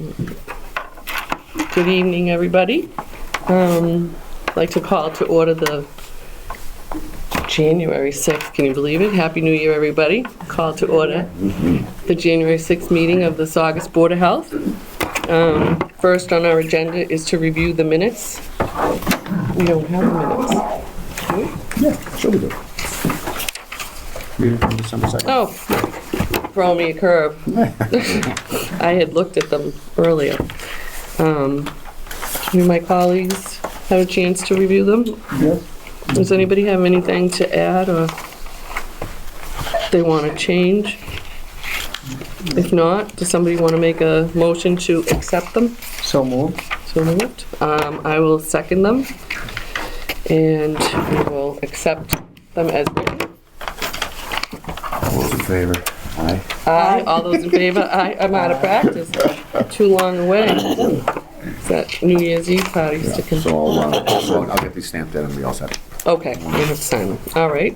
Good evening, everybody. I'd like to call to order the January 6th, can you believe it? Happy New Year, everybody. Call to order the January 6th meeting of the Saugus Board of Health. First on our agenda is to review the minutes. We don't have the minutes. Do we? Yeah, sure we do. Read it from December 2nd. Oh, throw me a curve. I had looked at them earlier. Do my colleagues have a chance to review them? Yes. Does anybody have anything to add or they want to change? If not, does somebody want to make a motion to accept them? So moved. So moved. I will second them, and we will accept them as written. All those in favor? Aye. Aye. All those in favor? Aye. I'm out of practice. Too long away. Is that New Year's Eve parties to So I'll get these stamped in and we all set. Okay, we have to sign them. All right.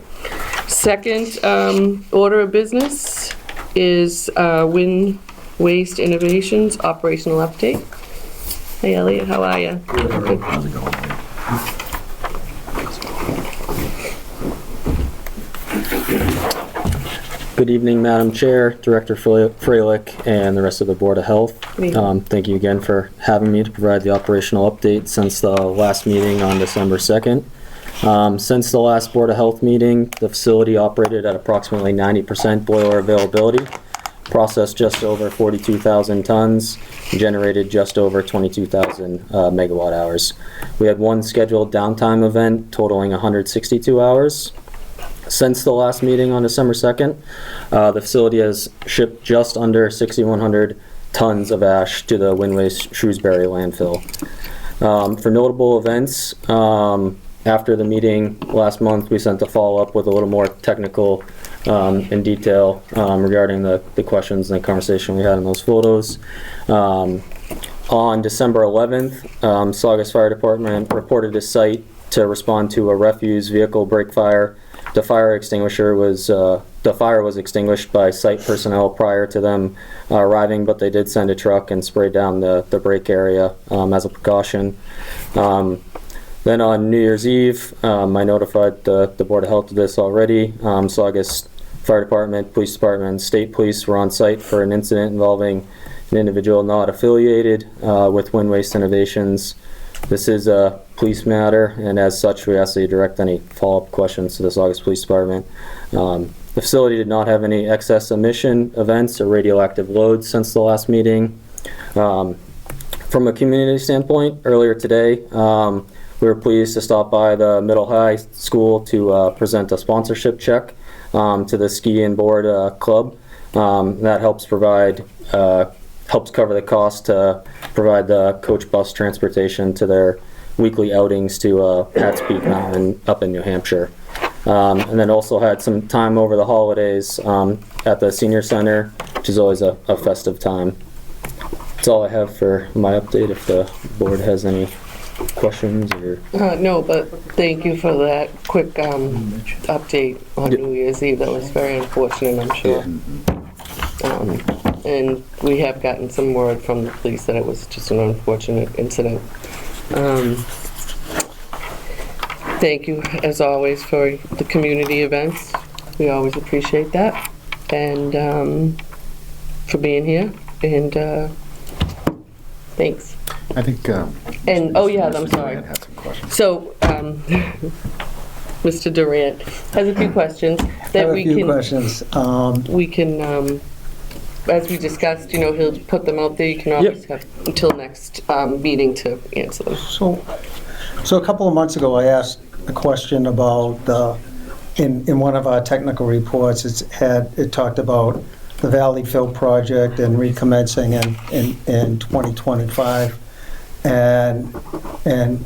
Second order of business is Wind Waste Innovations operational update. Hey, Elliot, how are you? How's it going? Good evening, Madam Chair, Director Freilich, and the rest of the Board of Health. Thank you again for having me to provide the operational update since the last meeting on December 2nd. Since the last Board of Health meeting, the facility operated at approximately 90% boiler availability, processed just over 42,000 tons, and generated just over 22,000 megawatt hours. We had one scheduled downtime event totaling 162 hours. Since the last meeting on December 2nd, the facility has shipped just under 6,100 tons of ash to the Wind Waste Shrewsbury landfill. For notable events, after the meeting last month, we sent a follow-up with a little more technical in detail regarding the questions and the conversation we had in those photos. On December 11th, Saugus Fire Department reported to site to respond to a refuse vehicle break fire. The fire was extinguished by site personnel prior to them arriving, but they did send a truck and spray down the break area as a precaution. Then on New Year's Eve, I notified the Board of Health of this already. Saugus Fire Department, Police Department, and State Police were on site for an incident involving an individual not affiliated with Wind Waste Innovations. This is a police matter, and as such, we ask that you direct any follow-up questions to the Saugus Police Department. The facility did not have any excess emission events or radioactive loads since the last meeting. From a community standpoint, earlier today, we were pleased to stop by the middle high school to present a sponsorship check to the ski and board club. That helps cover the cost to provide the coach bus transportation to their weekly outings to Pat's Peak Mountain up in New Hampshire. And then also had some time over the holidays at the senior center, which is always a festive time. That's all I have for my update. If the board has any questions or... No, but thank you for that quick update on New Year's Eve. That was very unfortunate, I'm sure. And we have gotten some word from the police that it was just an unfortunate incident. Thank you, as always, for the community events. We always appreciate that. And for being here. And thanks. I think... and, oh yeah, I'm sorry. Had some questions. So, Mr. Durant has a few questions that we can... we can, as we discussed, you know, he'll put them out there. You can always have until next meeting to answer them. So a couple of months ago, I asked a question about in one of our technical reports. It talked about the Valley Fill project and recommencing in 2025. And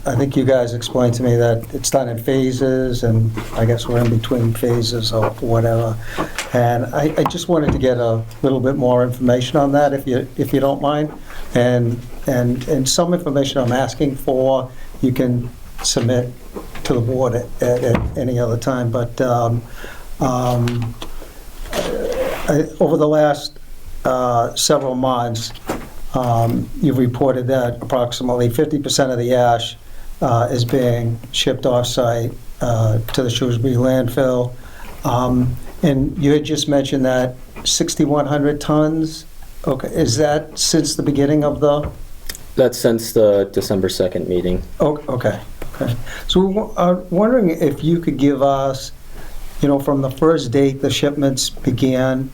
I think you guys explained to me that it's done in phases, and I guess we're in between phases or whatever. And I just wanted to get a little bit more information on that, if you don't mind. And some information I'm asking for, you can submit to the board at any other time. But over the last several months, you've reported that approximately 50% of the ash is being shipped off-site to the Shrewsbury landfill. And you had just mentioned that 6,100 tons, okay, is that since the beginning of the? That's since the December 2nd meeting. Oh, okay. So wondering if you could give us, from the first date the shipments began,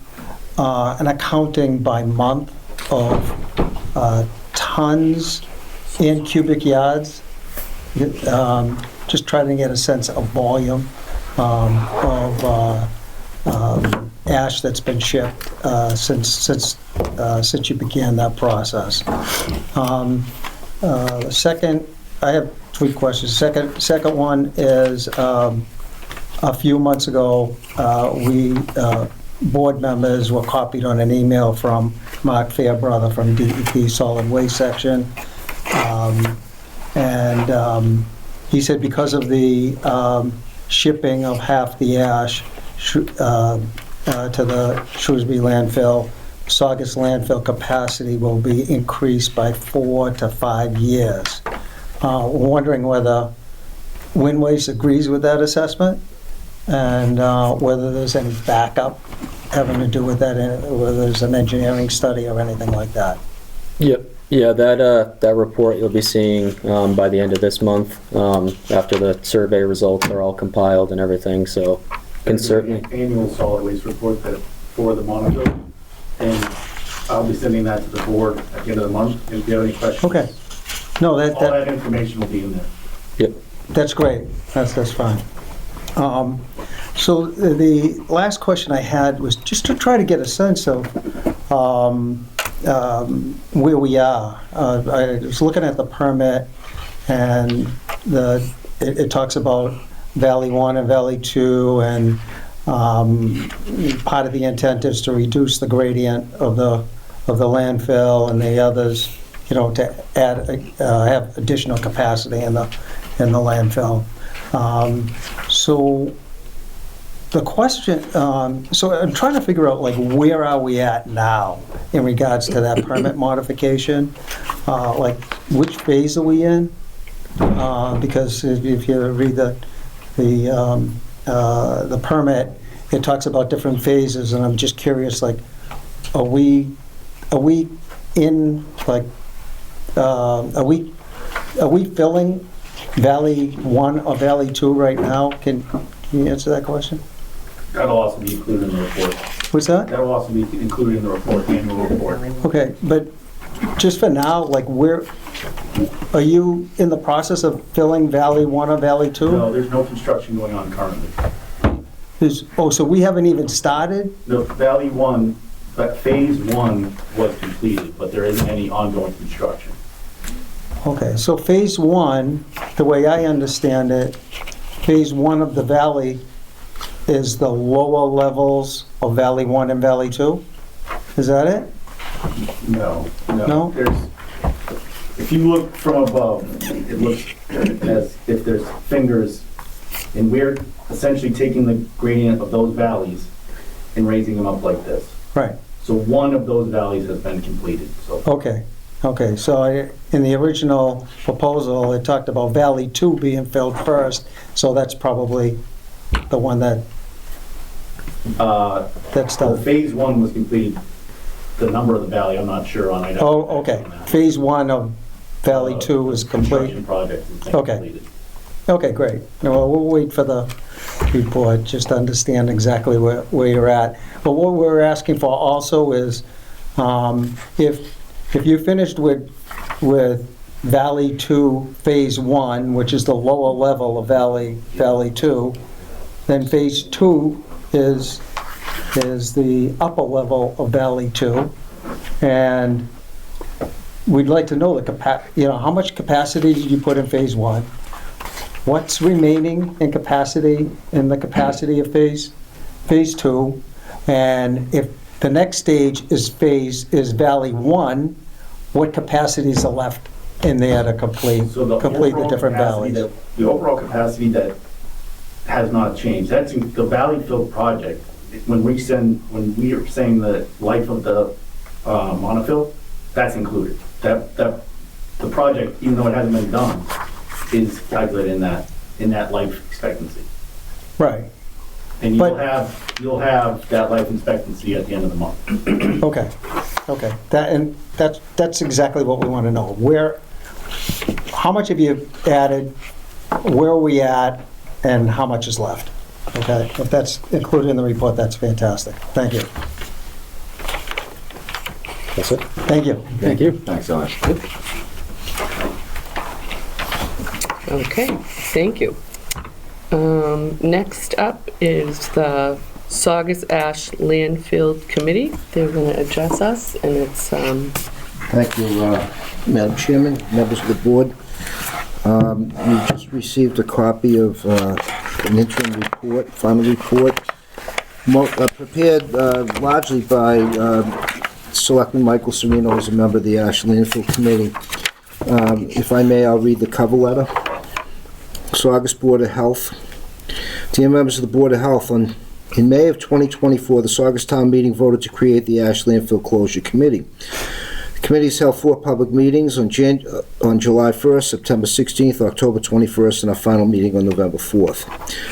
an accounting by month of tons and cubic yards, just trying to get a sense of volume of ash that's been shipped since you began that process. The second, I have 3 questions. Second one is, a few months ago, we board members were copied on an email from Mark Fairbrother from DEP Solid Waste Section. And he said because of the shipping of half the ash to the Shrewsbury landfill, Saugus landfill capacity will be increased by 4 to 5 years. Wondering whether Wind Waste agrees with that assessment, and whether there's any backup having to do with that, whether there's an engineering study or anything like that. Yep. Yeah, that report you'll be seeing by the end of this month, after the survey results are all compiled and everything, so can certainly. Annual solid waste report for the Monaville, and I'll be sending that to the board at the end of the month. If you have any questions. Okay. No, All that information will be in there. Yep. that's great. That's fine. So the last question I had was just to try to get a sense of where we are. I was looking at the permit, and it talks about Valley 1 and Valley 2, and part of the intent is to reduce the gradient of the landfill, and the others, to add have additional capacity in the landfill. So the question, so I'm trying to figure out, like, where are we at now in regards to that permit modification? Like, which phase are we in? Because if you read the permit, it talks about different phases, and I'm just curious, like, are we in, like, are we filling Valley 1 or Valley 2 right now? Can you answer that question? That'll also be included in the report. What's that? That'll also be included in the report, the annual report. Okay, but just for now, like, where, are you in the process of filling Valley 1 or Valley 2? No, there's no construction going on currently. So we haven't even started? The Valley 1, but phase 1 was completed, but there isn't any ongoing construction. Okay, so phase 1, the way I understand it, phase 1 of the valley is the lower levels of Valley 1 and Valley 2? Is that it? No. No? If you look from above, it looks as if there's fingers, and we're essentially taking the gradient of those valleys and raising them up like this. Right. So one of those valleys has been completed, so. Okay, so in the original proposal, it talked about Valley 2 being filled first, so that's probably the one that's So done. phase 1 was completed. The number of the valley, I'm not sure on. I'd have to Oh, okay. check on that. Phase 1 of Valley 2 is Construction complete. project has been Okay. completed. Okay, great. Well, we'll wait for the report, just to understand exactly where you're at. But what we're asking for also is, if you finished with Valley 2 Phase 1, which is the lower level of Valley 2, then Phase 2 is the upper level of Valley 2. And we'd like to know how much capacity did you put in Phase 1? What's remaining in capacity, in the capacity of Phase 2? And if the next stage is Valley 1, what capacities are left in there to complete So the the different valleys? The overall capacity that has not changed, that's in the Valley Fill project. When we are saying the life of the monofill, that's included. The project, even though it hasn't been done, is calculated in that life expectancy. Right, And But- you'll have that life expectancy at the end of the month. okay. That's exactly what we want to know. How much have you added, where are we at, and how much is left? Okay, if that's included in the report, that's fantastic. Thank you. That's it. Thank you. Thank you. Thanks, Alex. Okay, thank you. Next up is the Saugus Ash Landfill Committee. They're going to address us, and it's, Thank you, Madam Chairman, members of the board. You just received a copy of an interim report, final report, prepared largely by Selectman Michael Serino, who's a member of the Ash Landfill Committee. If I may, I'll read the cover letter. Saugus Board of Health. Dear members of the Board of Health, in May of 2024, the Saugus Town Meeting voted to create the Ash Landfill Closure Committee. The committee has held 4 public meetings on July 1st, September 16th, October 21st, and our final meeting on November 4th.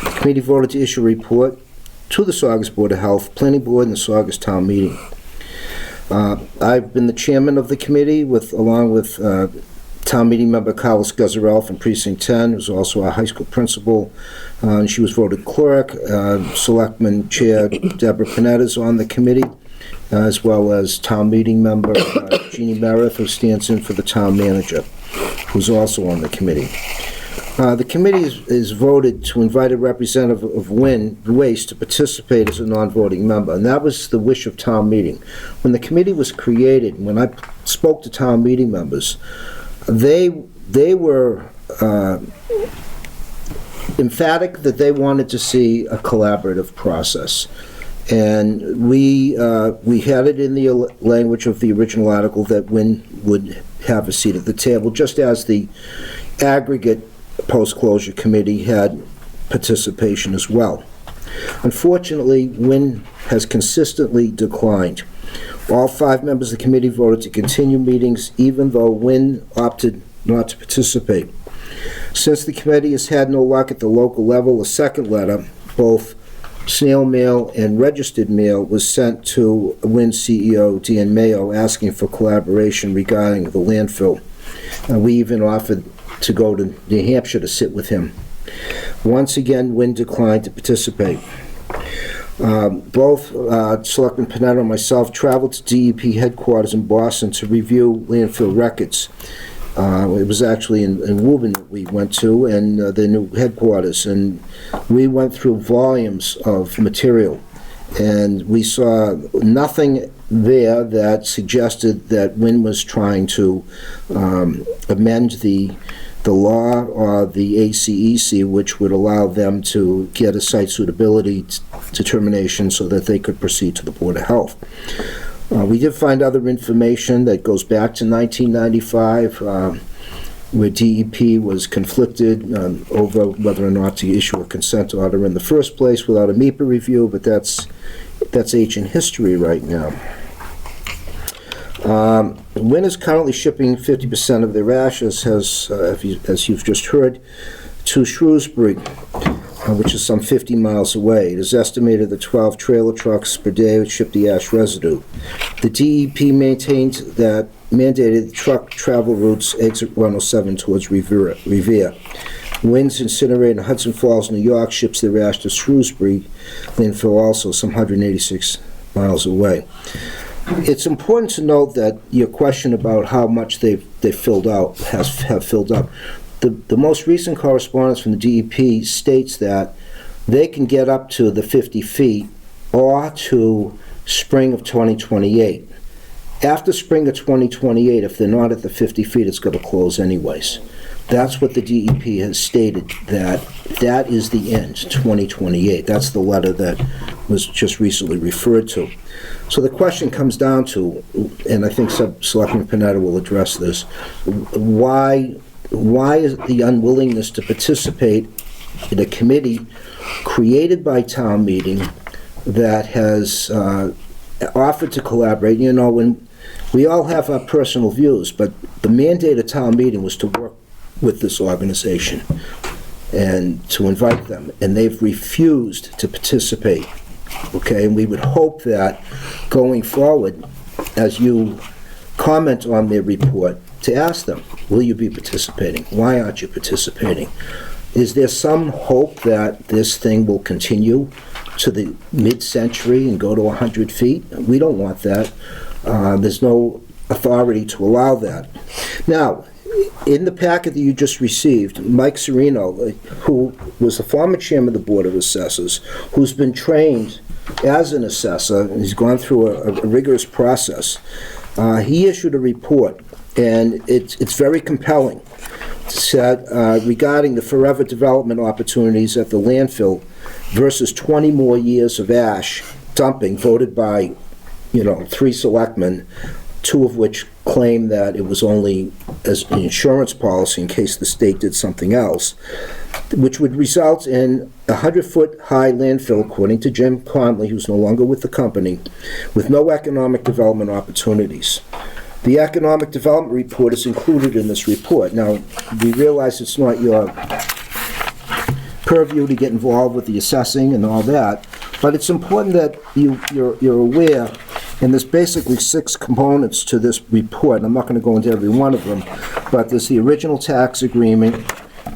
The committee voted to issue a report to the Saugus Board of Health, Planning Board, and the Saugus Town Meeting. I've been the chairman of the committee along with Town Meeting member Carlos Gazzarel from Precinct 10, who's also our high school principal. And she was voted clerk. Selectman Chair Deborah Panetta's on the committee, as well as Town Meeting member Jeannie Meredith, who stands in for the Town Manager, who's also on the committee. The committee is voted to invite a representative of Waste to participate as a non-voting member, and that was the wish of Town Meeting. When the committee was created, when I spoke to Town Meeting members, they were emphatic that they wanted to see a collaborative process. And we had it in the language of the original article that Wynn would have a seat at the table, just as the aggregate post-closure committee had participation as well. Unfortunately, Wynn has consistently declined. All 5 members of the committee voted to continue meetings, even though Wynn opted not to participate. Since the committee has had no luck at the local level, a second letter, both snail mail and registered mail, was sent to Wynn CEO Dan Mayo asking for collaboration regarding the landfill. We even offered to go to New Hampshire to sit with him. Once again, Wynn declined to participate. Both Selectman Panetta and myself traveled to DEP headquarters in Boston to review landfill records. It was actually in Woburn that we went to, and the new headquarters, and we went through volumes of material, and we saw nothing there that suggested that Wynn was trying to amend the law or the ACEC, which would allow them to get a site suitability determination so that they could proceed to the Board of Health. We did find other information that goes back to 1995, where DEP was conflicted over whether or not to issue a consent order in the first place without a MEPA review, but that's ancient history right now. Wynn is currently shipping 50% of their ashes, as you've just heard, to Shrewsbury, which is some 50 miles away. It is estimated that 12 trailer trucks per day would ship the ash residue. The DEP mandated the truck travel routes exit 107 towards Revere. Wynn's incinerator in Hudson Falls, New York, ships their ash to Shrewsbury landfill, also some 186 miles away. It's important to note that your question about how much they've filled out have filled up. The most recent correspondence from the DEP states that they can get up to the 50 feet or to spring of 2028. After spring of 2028, if they're not at the 50 feet, it's going to close anyways. That's what the DEP has stated, that is the end, 2028. That's the letter that was just recently referred to. So the question comes down to, and I think Selectman Panetta will address this, why is the unwillingness to participate in a committee created by Town Meeting that has offered to collaborate? You know, We all have our personal views, but the mandate of town meeting was to work with this organization and to invite them, and they've refused to participate, okay? And we would hope that going forward, as you comment on their report, to ask them, will you be participating? Why aren't you participating? Is there some hope that this thing will continue to the mid-century and go to 100 feet? We don't want that. There's no authority to allow that. Now, in the packet that you just received, Mike Serino, who was the former chairman of the Board of Assessors, who's been trained as an assessor, and he's gone through a rigorous process, he issued a report, and it's very compelling. It said, regarding the forever development opportunities at the landfill versus 20 more years of ash dumping voted by 3 selectmen, 2 of which claim that it was only as an insurance policy in case the state did something else, which would result in a 100-foot high landfill, according to Jim Conley, who's no longer with the company, with no economic development opportunities. The economic development report is included in this report. Now, we realize it's not your purview to get involved with the assessing and all that, but it's important that you're aware, and there's basically 6 components to this report. I'm not going to go into every one of them, but there's the original tax agreement,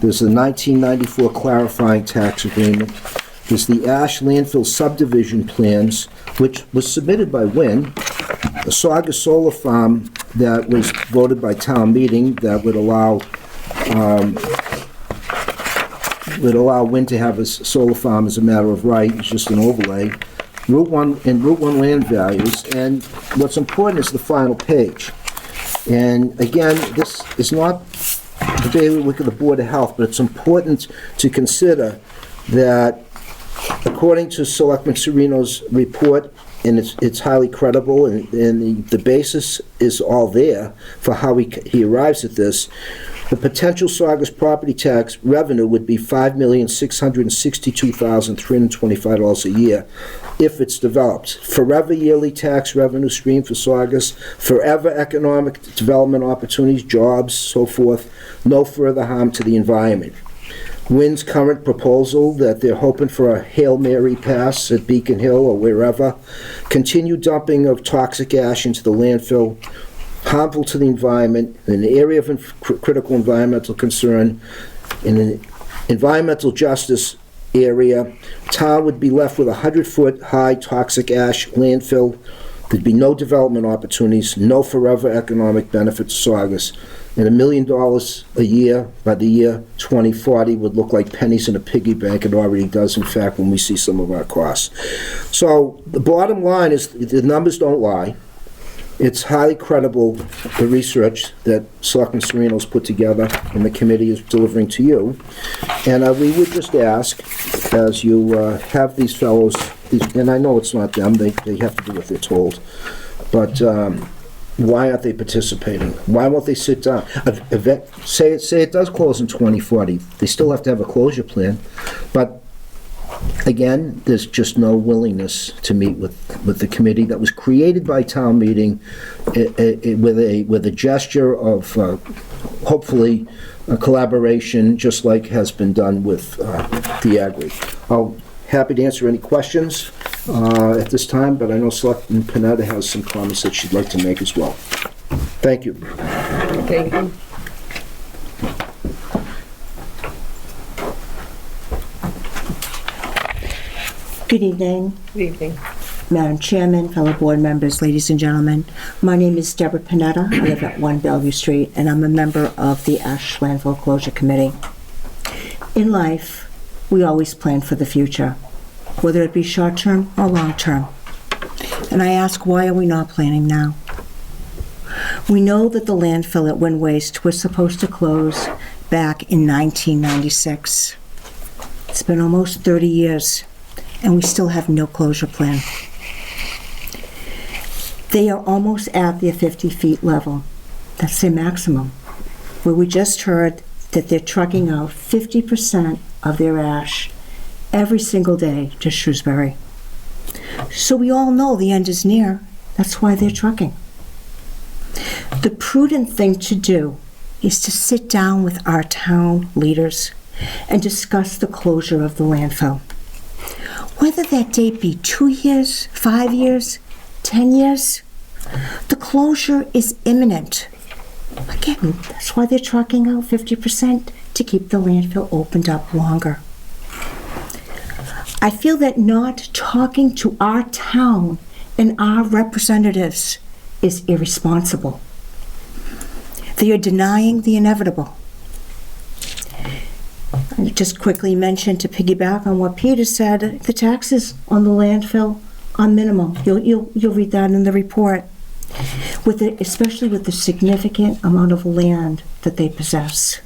there's the 1994 clarifying tax agreement, there's the ash landfill subdivision plans, which was submitted by Wynn, a Saugus solar farm that was voted by town meeting that would allow Wynn to have a solar farm as a matter of right. It's just an overlay. Route 1 and Route 1 land values, and what's important is the final page. And again, this is not the daily week of the Board of Health, but it's important to consider that according to Selectman Serino's report, and it's highly credible, and the basis is all there for how he arrives at this, the potential Saugus property tax revenue would be $5,662,325 a year if it's developed. Forever yearly tax revenue stream for Saugus, forever economic development opportunities, jobs, so forth, no further harm to the environment. Wynn's current proposal that they're hoping for a Hail Mary pass at Beacon Hill or wherever, continued dumping of toxic ash into the landfill, harmful to the environment, in an area of critical environmental concern, in an environmental justice area, town would be left with a 100-foot high toxic ash landfill. There'd be no development opportunities, no forever economic benefit to Saugus, and $1 million a year by the year 2040 would look like pennies in a piggy bank. It already does, in fact, when we see some of our costs. So the bottom line is the numbers don't lie. It's highly credible, the research that Selectman Serino's put together and the committee is delivering to you. And we would just ask, as you have these fellows, and I know it's not them, they have to do what they're told, but why aren't they participating? Why won't they sit down? Say it does close in 2040. They still have to have a closure plan, but again, there's just no willingness to meet with the committee that was created by town meeting with a gesture of hopefully a collaboration, just like has been done with the Agri. I'm happy to answer any questions at this time, but I know Selectman Panetta has some comments that she'd like to make as well. Thank you. Thank you. Good evening, Good evening. Madam Chairman, fellow board members, ladies and gentlemen. My name is Deborah Panetta. I live at 1 Bellevue Street, and I'm a member of the Ash Landfill Closure Committee. In life, we always plan for the future, whether it be short-term or long-term. And I ask, why are we not planning now? We know that the landfill at Wind Waste was supposed to close back in 1996. It's been almost 30 years. And we still have no closure plan. They are almost at their 50 feet level. That's their maximum. Where we just heard that they're trucking out 50% of their ash every single day to Shrewsbury. So we all know the end is near. That's why they're trucking. The prudent thing to do is to sit down with our town leaders and discuss the closure of the landfill. Whether that date be 2 years, 5 years, 10 years, the closure is imminent. Again, that's why they're trucking out 50% to keep the landfill opened up longer. I feel that not talking to our town and our representatives is irresponsible. They are denying the inevitable. I just quickly mentioned, to piggyback on what Peter said, the taxes on the landfill are minimal. You'll read that in the report. Especially with the significant amount of land that they possess.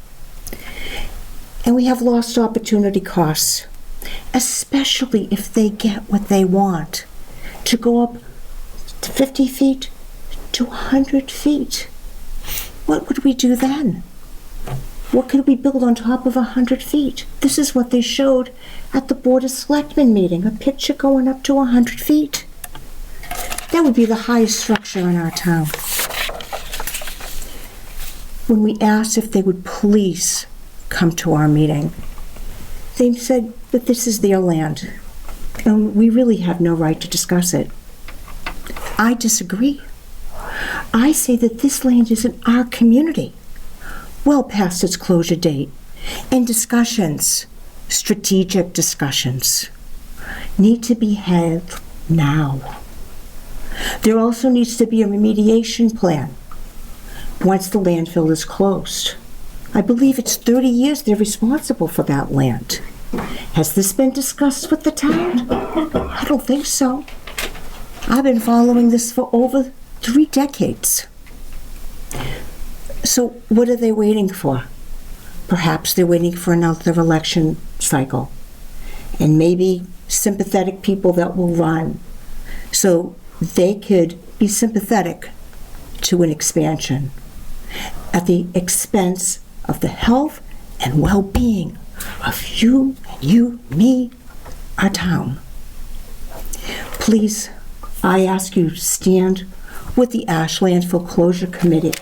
And we have lost opportunity costs, especially if they get what they want, to go up to 50 feet to 100 feet. What would we do then? What could we build on top of 100 feet? This is what they showed at the Board of Selectmen meeting, a picture going up to 100 feet. That would be the highest structure in our town. When we asked if they would please come to our meeting, they said that this is their land, and we really have no right to discuss it. I disagree. I say that this land is in our community, well past its closure date, and discussions, strategic discussions, need to be held now. There also needs to be a remediation plan once the landfill is closed. I believe it's 30 years they're responsible for that land. Has this been discussed with the town? I don't think so. I've been following this for over 3 decades. So what are they waiting for? Perhaps they're waiting for another election cycle, and maybe sympathetic people that will run, so they could be sympathetic to an expansion at the expense of the health and well-being of you, me, our town. Please, I ask you to stand with the Ash Landfill Closure Committee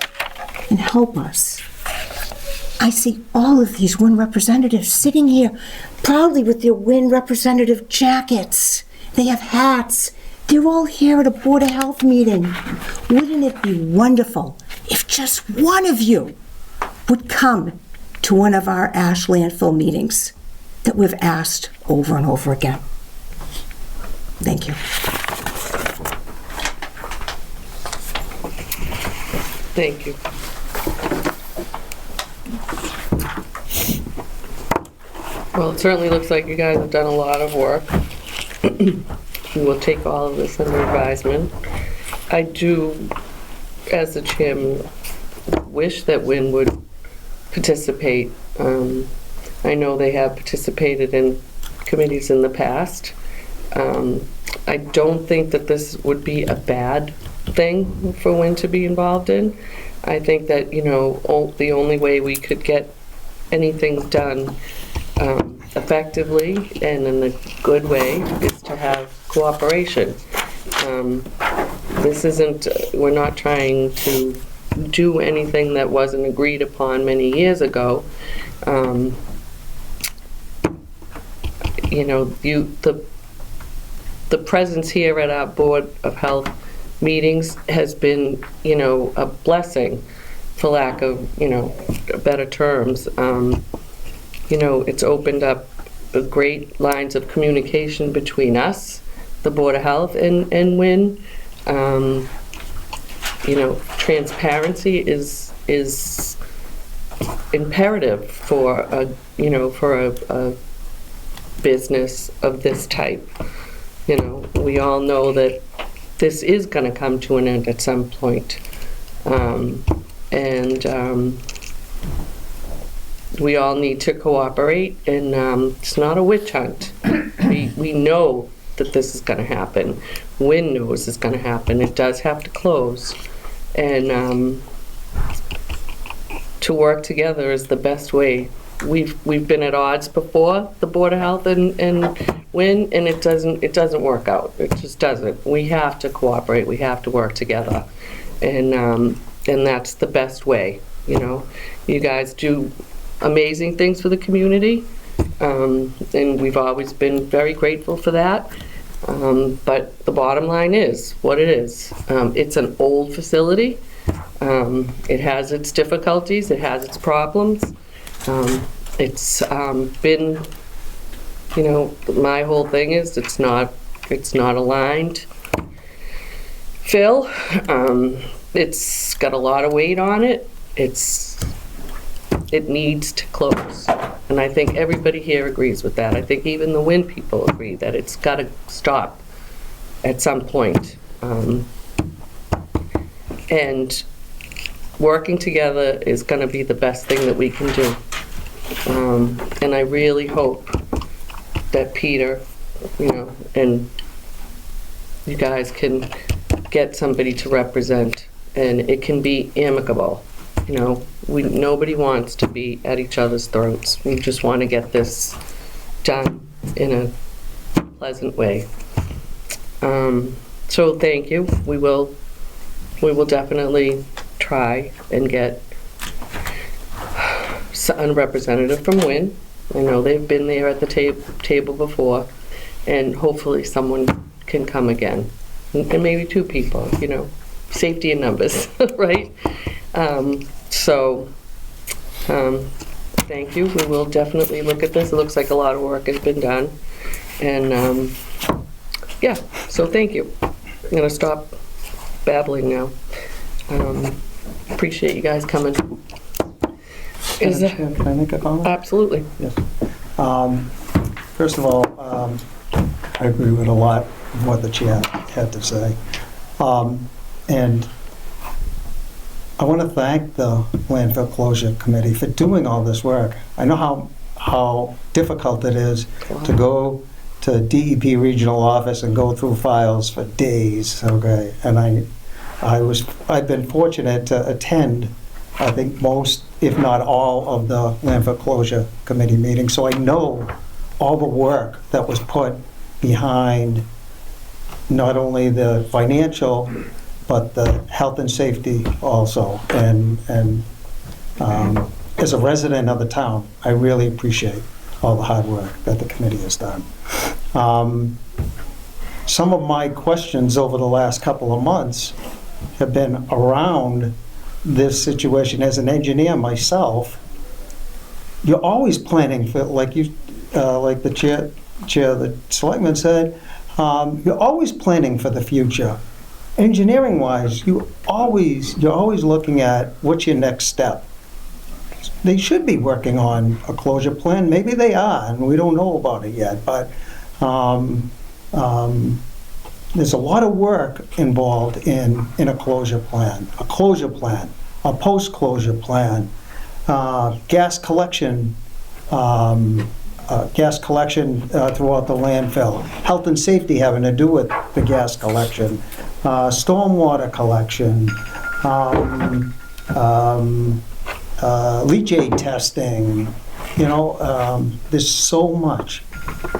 and help us. I see all of these WIN representatives sitting here proudly with their WIN representative jackets. They have hats. They're all here at a Board of Health meeting. Wouldn't it be wonderful if just one of you would come to one of our Ash Landfill meetings that we've asked over and over again? Thank you. Thank you. Well, it certainly looks like you guys have done a lot of work. We'll take all of this under advisement. I do, as the chairman, wish that WIN would participate. I know they have participated in committees in the past. I don't think that this would be a bad thing for WIN to be involved in. I think that, the only way we could get anything done effectively and in a good way is to have cooperation. This isn't, we're not trying to do anything that wasn't agreed upon many years ago. The presence here at our Board of Health meetings has been, a blessing, for lack of, better terms. It's opened up great lines of communication between us, the Board of Health, and WIN. Transparency is imperative for a business of this type. We all know that this is going to come to an end at some point. We all need to cooperate, and it's not a witch hunt. We know that this is going to happen. WIN knows it's going to happen. It does have to close. And to work together is the best way. We've been at odds before, the Board of Health and WIN, and it doesn't work out. It just doesn't. We have to cooperate. We have to work together. And And that's the best way, you know. You guys do amazing things for the community, and we've always been very grateful for that. But the bottom line is what it is. It's an old facility. It has its difficulties, it has its problems. It's been, you know, my whole thing is it's not aligned. Phil, it's got a lot of weight on it. It needs to close. And I think everybody here agrees with that. I think even the Wynn people agree that it's got to stop at some point. And working together is going to be the best thing that we can do. And I really hope that Peter, you know, and you guys can get somebody to represent, and it can be amicable. You know, nobody wants to be at each other's throats. We just want to get this done in a pleasant way. So thank you. We will definitely try and get a representative from Wynn. I know they've been there at the table before, and hopefully someone can come again. And maybe two people, you know, safety in numbers, right? Thank you. We will definitely look at this. It looks like a lot of work has been done. And yeah, so thank you. I'm going to stop babbling now. Appreciate you guys coming. Can I make a comment? Absolutely. Yes. First of all, I agree with a lot of what the chair had to say. And I want to thank the Landfill Closure Committee for doing all this work. I know how difficult it is to go to DEP regional office and go through files for days, okay? And I've been fortunate to attend, I think, most, if not all, of the Landfill Closure Committee meetings, so I know all the work that was put behind not only the financial, but the health and safety also. And as a resident of the town, I really appreciate all the hard work that the committee has done. Some of my questions over the last couple of months have been around this situation. As an engineer myself, you're always planning for, like the chair of the selectman said, you're always planning for the future. Engineering-wise, you're always looking at what's your next step. They should be working on a closure plan. Maybe they are, and we don't know about it yet. But there's a lot of work involved in a closure plan, a post-closure plan, gas collection throughout the landfill, health and safety having to do with the gas collection, stormwater collection, leachate testing. You know, there's so much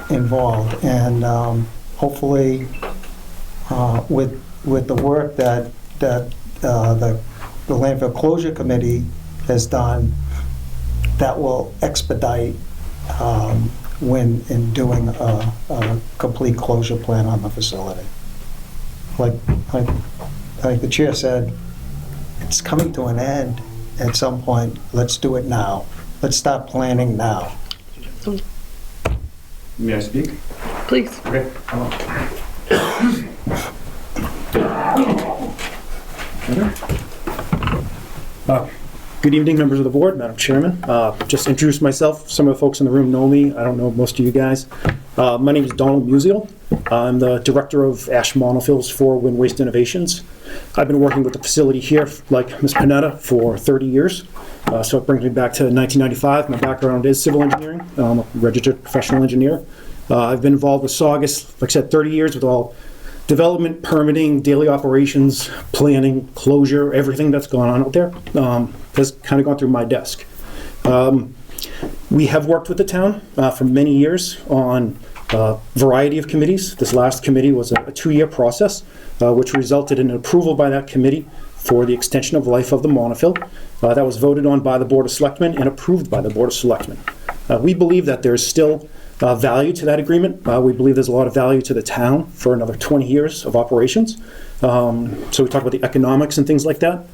involved, and hopefully with the work that the Landfill Closure Committee has done, that will expedite when in doing a complete closure plan on the facility. Like the chair said, it's coming to an end at some point. Let's do it now. Let's start planning now. May I speak? Please. Okay. Good evening, members of the board, Madam Chairman. Just to introduce myself. Some of the folks in the room know me. I don't know most of you guys. My name is Donald Musial. I'm the director of ash monofills for Wynn Waste Innovations. I've been working with the facility here, like Ms. Panetta, for 30 years. So it brings me back to 1995. My background is civil engineering. I'm a registered professional engineer. I've been involved with Saugus, like I said, 30 years with all development, permitting, daily operations, planning, closure, everything that's gone on out there has kind of gone through my desk. We have worked with the town for many years on a variety of committees. This last committee was a 2-year process, which resulted in an approval by that committee for the extension of life of the Monophil. That was voted on by the Board of Selectmen and approved by the Board of Selectmen. We believe that there's still value to that agreement. We believe there's a lot of value to the town for another 20 years of operations. So we talk about the economics and things like that.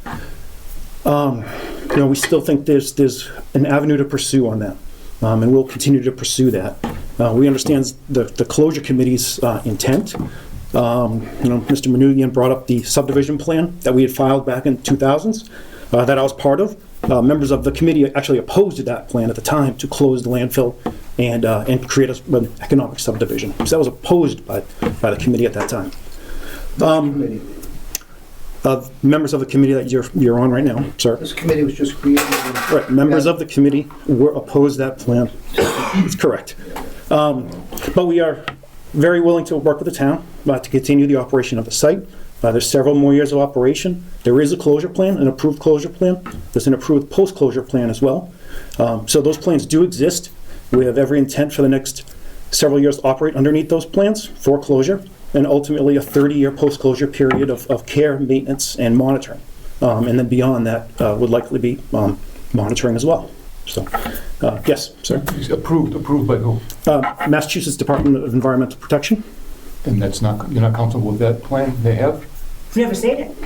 We still think there's an avenue to pursue on that, and we'll continue to pursue that. We understand the closure committee's intent. Mr. Manugian brought up the subdivision plan that we had filed back in 2000s that I was part of. Members of the committee actually opposed that plan at the time to close the landfill and create an economic subdivision. So that was opposed by the committee at that time. Members of the committee that you're on right now, sir. This committee was just created. Right, members of the committee were opposed that plan. It's correct. But we are very willing to work with the town to continue the operation of the site. There's several more years of operation. There is a closure plan, an approved closure plan. There's an approved post-closure plan as well. So those plans do exist. We have every intent for the next several years to operate underneath those plans for closure, and ultimately a 30-year post-closure period of care, maintenance, and monitoring. And then beyond that would likely be monitoring as well. So, yes, sir. Approved by who? Massachusetts Department of Environmental Protection. And you're not comfortable with that plan they have? Never seen it.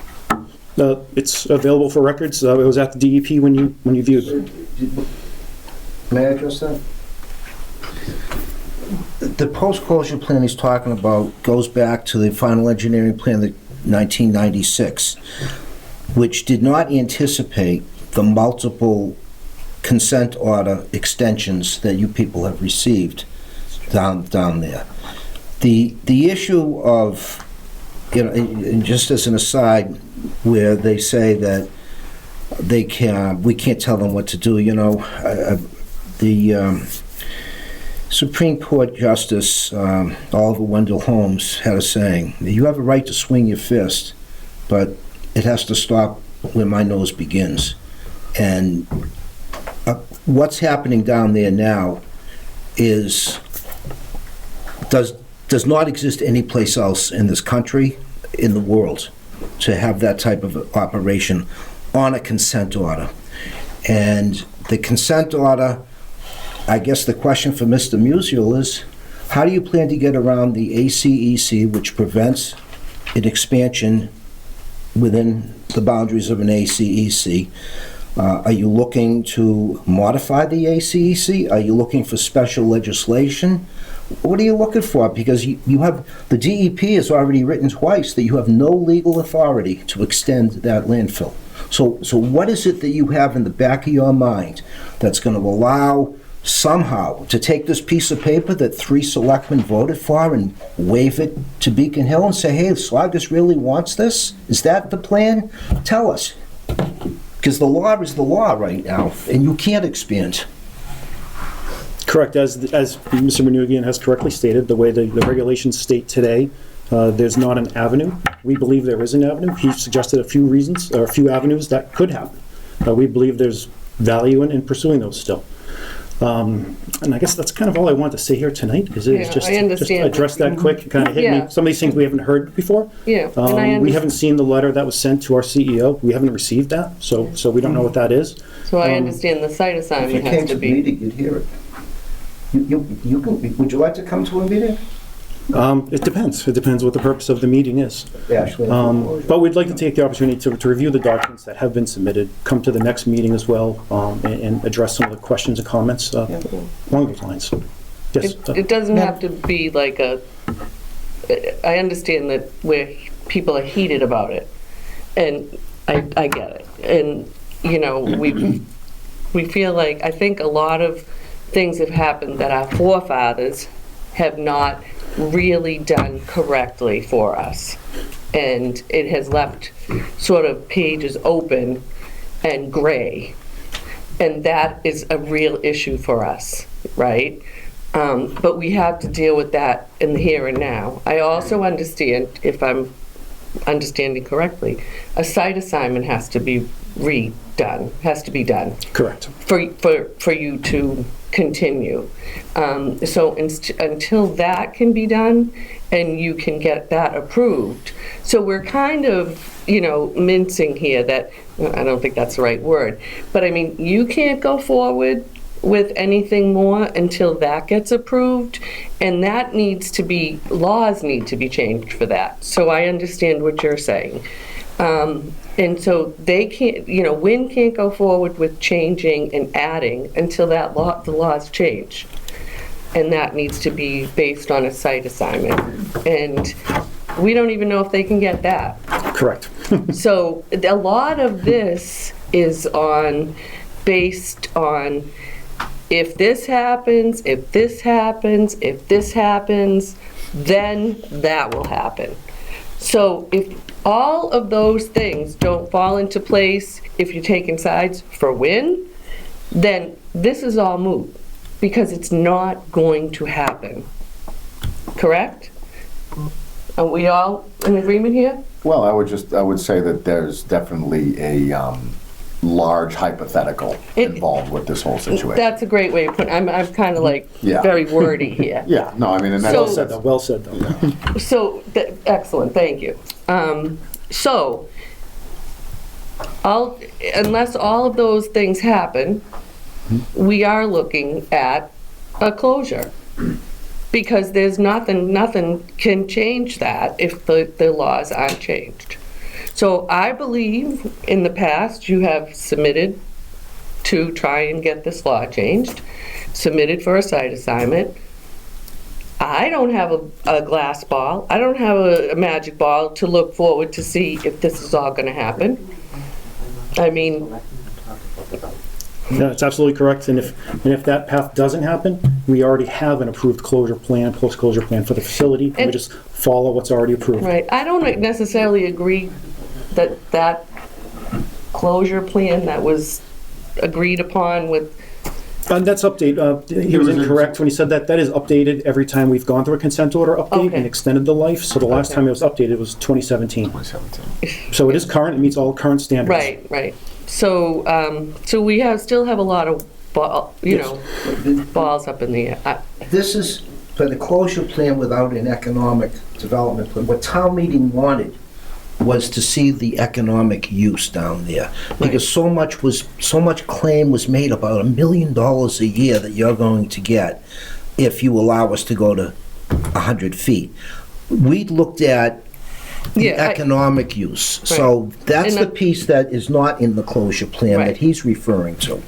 It's available for records. It was at the DEP when you viewed it. May I address that? The post-closure plan he's talking about goes back to the final engineering plan of 1996, which did not anticipate the multiple consent order extensions that you people have received down there. The issue of, and just as an aside, where they say that we can't tell them what to do, the Supreme Court Justice Oliver Wendell Holmes had a saying: "You have a right to swing your fist, but it has to stop where my nose begins." And what's happening down there now does not exist anyplace else in this country, in the world, to have that type of operation on a consent order. And the consent order, I guess the question for Mr. Musial is, how do you plan to get around the ACEC, which prevents an expansion within the boundaries of an ACEC? Are you looking to modify the ACEC? Are you looking for special legislation? What are you looking for? Because you have, the DEP has already written twice that you have no legal authority to extend that landfill. So what is it that you have in the back of your mind that's going to allow somehow to take this piece of paper that 3 selectmen voted for and wave it to Beacon Hill and say, hey, Saugus really wants this? Is that the plan? Tell us. Because the law is the law right now, and you can't expand. Correct. As Mr. Manugian has correctly stated, the way the regulations state today, there's not an avenue. We believe there is an avenue. He suggested a few reasons, or a few avenues that could happen. We believe there's value in pursuing those still. And I guess that's kind of all I want to say here tonight, is just address that quick, kind of hit me. Some of these things we haven't heard before. Yeah, and I understand. We haven't seen the letter that was sent to our CEO. We haven't received that, so we don't know what that is. So I understand the site assignment has to be. If you came to the meeting, you'd hear it. Would you like to come to a meeting? It depends. It depends what the purpose of the meeting is. Actually, But we'd like to take the opportunity to review the documents that have been submitted, come to the next meeting as well, and address some of the questions and comments along those lines. Yes. It doesn't have to be like I understand that where people are heated about it, and I get it. And, we feel like, I think a lot of things have happened that our forefathers have not really done correctly for us. And it has left sort of pages open and gray. And that is a real issue for us, right? But we have to deal with that in the here and now. I also understand, if I'm understanding correctly, a site assignment has to be redone, has to be done. Correct. For you to continue. So until that can be done and you can get that approved. So we're kind of, mincing here that, I don't think that's the right word, but I mean, you can't go forward with anything more until that gets approved, and that needs to be, laws need to be changed for that. So I understand what you're saying. And so they can't, Wynn can't go forward with changing and adding until the laws change. And that needs to be based on a site assignment. And we don't even know if they can get that. Correct. So a lot of this is based on if this happens, if this happens, if this happens, then that will happen. So if all of those things don't fall into place, if you're taking sides for Wynn, then this is all moot, because it's not going to happen. Correct? Are we all in agreement here? Well, I would say that there's definitely a large hypothetical involved with this whole situation. That's a great way of putting it. I'm kind of like Yeah. very wordy here. Yeah, no, I mean, and So- that's, Well said, though. So, excellent, thank you. So, unless all of those things happen, we are looking at a closure. Because there's nothing can change that if the laws aren't changed. So I believe in the past you have submitted to try and get this law changed, submitted for a site assignment. I don't have a glass ball. I don't have a magic ball to look forward to see if this is all gonna happen. I mean, No, it's absolutely correct, and if that path doesn't happen, we already have an approved closure plan, post-closure plan for the facility, and we And- just follow what's already approved. right, I don't necessarily agree that closure plan that was agreed upon with, And that's update, he was incorrect when he said that. That is updated every time we've gone through a consent order update Okay. and extended the life, so the last Okay. time it was updated was 2017. 2017. So it is current, it meets all current standards. right. So, so we still have a lot of, balls up in the air. This is for the closure plan without an economic development plan. What town meeting wanted was to see the economic use down there. Because so much claim was made about $1 million a year that you're going to get if you allow us to go to 100 feet. We looked at the Yeah, economic use. So that's And the piece that is not in the closure plan Right. that he's referring to.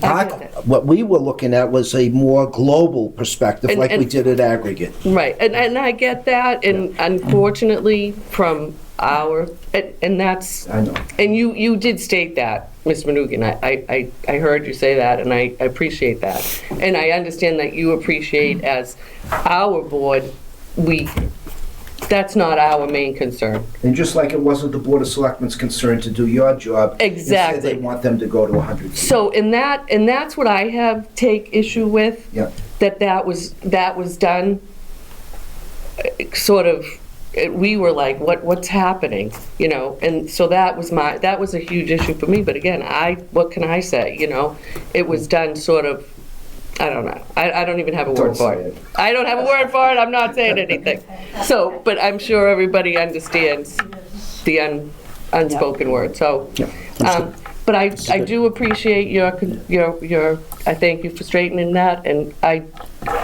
I get that. What we were looking at was a more global perspective, And- like we and- did at aggregate. Right, and I get that, and unfortunately, from and that's, I know. and you did state that, Ms. Manugan, I heard you say that, and I appreciate that. And I understand that you appreciate, as our board, that's not our main concern. And just like it wasn't the Board of Selectmen's concern to do your job. Exactly. Instead, they want them to go to 100 feet. So, and that's what I take issue with. Yeah. That was done, sort of, we were like, what's happening, and so that was a huge issue for me, but again, what can I say, it was done sort of, I don't know, I don't even have a word Don't for say it. it. I don't have a word for it, I'm not saying anything. So, but I'm sure everybody understands the unspoken word, so. But I do appreciate your, I thank you for straightening that, and I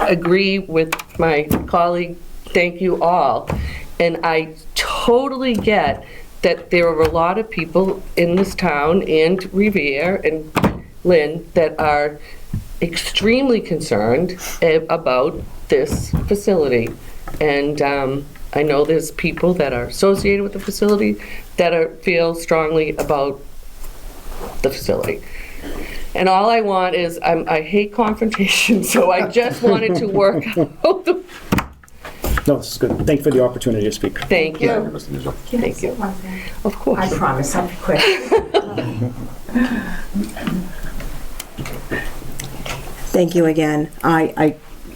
agree with my colleague, thank you all. And I totally get that there are a lot of people in this town and Revere and Lynn that are extremely concerned about this facility. And I know there's people that are associated with the facility that feel strongly about the facility. And all I want is, I hate confrontation, so I just wanted to work out the, No, this is good. Thank you for the opportunity to speak. thank you, Mr. Nuzzo. thank you. Of course. I promise, I'll be quick. Thank you again.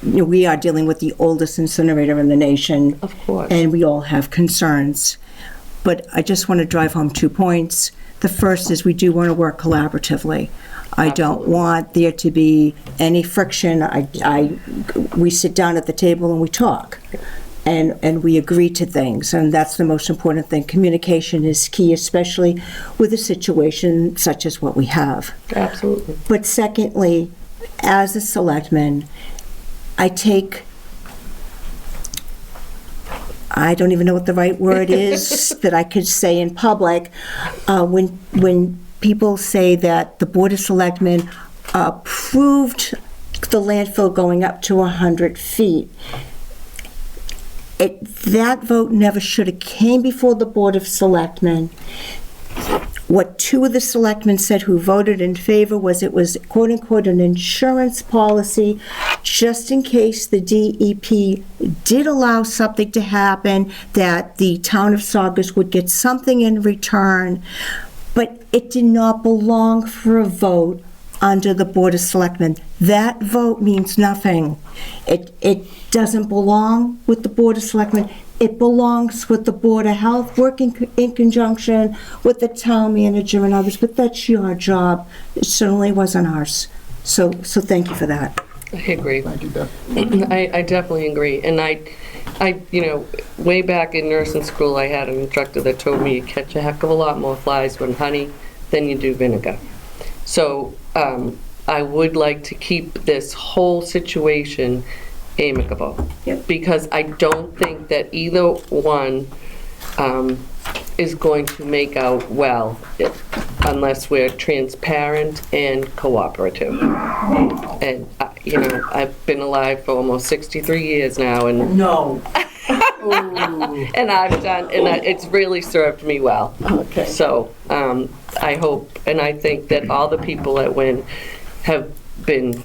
We are dealing with the oldest incinerator in the nation. Of course. And we all have concerns. But I just want to drive home 2 points. The first is we do want to work collaboratively. I don't Absolutely. want there to be any friction. We sit down at the table and we talk. And we agree to things, and that's the most important thing. Communication is key, especially with a situation such as what we have. Absolutely. But secondly, as a selectman, I don't even know what the right word is that I could say in public. When people say that the Board of Selectmen approved the landfill going up to 100 feet, that vote never should have came before the Board of Selectmen. What two of the selectmen said who voted in favor was it was quote-unquote an insurance policy just in case the DEP did allow something to happen, that the town of Saugus would get something in return. But it did not belong for a vote under the Board of Selectmen. That vote means nothing. It doesn't belong with the Board of Selectmen. It belongs with the Board of Health, working in conjunction with the town manager and others, but that's your job. It certainly wasn't ours. So thank you for that. I agree. Thank you, Deb. I definitely agree. And I, way back in nursing school, I had an instructor that told me you catch a heck of a lot more flies with honey than you do vinegar. So I would like to keep this whole situation amicable. Yep. Because I don't think that either one is going to make out well unless we're transparent and cooperative. And, I've been alive for almost 63 years now, and No. and I've done, and it's really served me well. Okay. So I hope, and I think that all the people at Wynn have been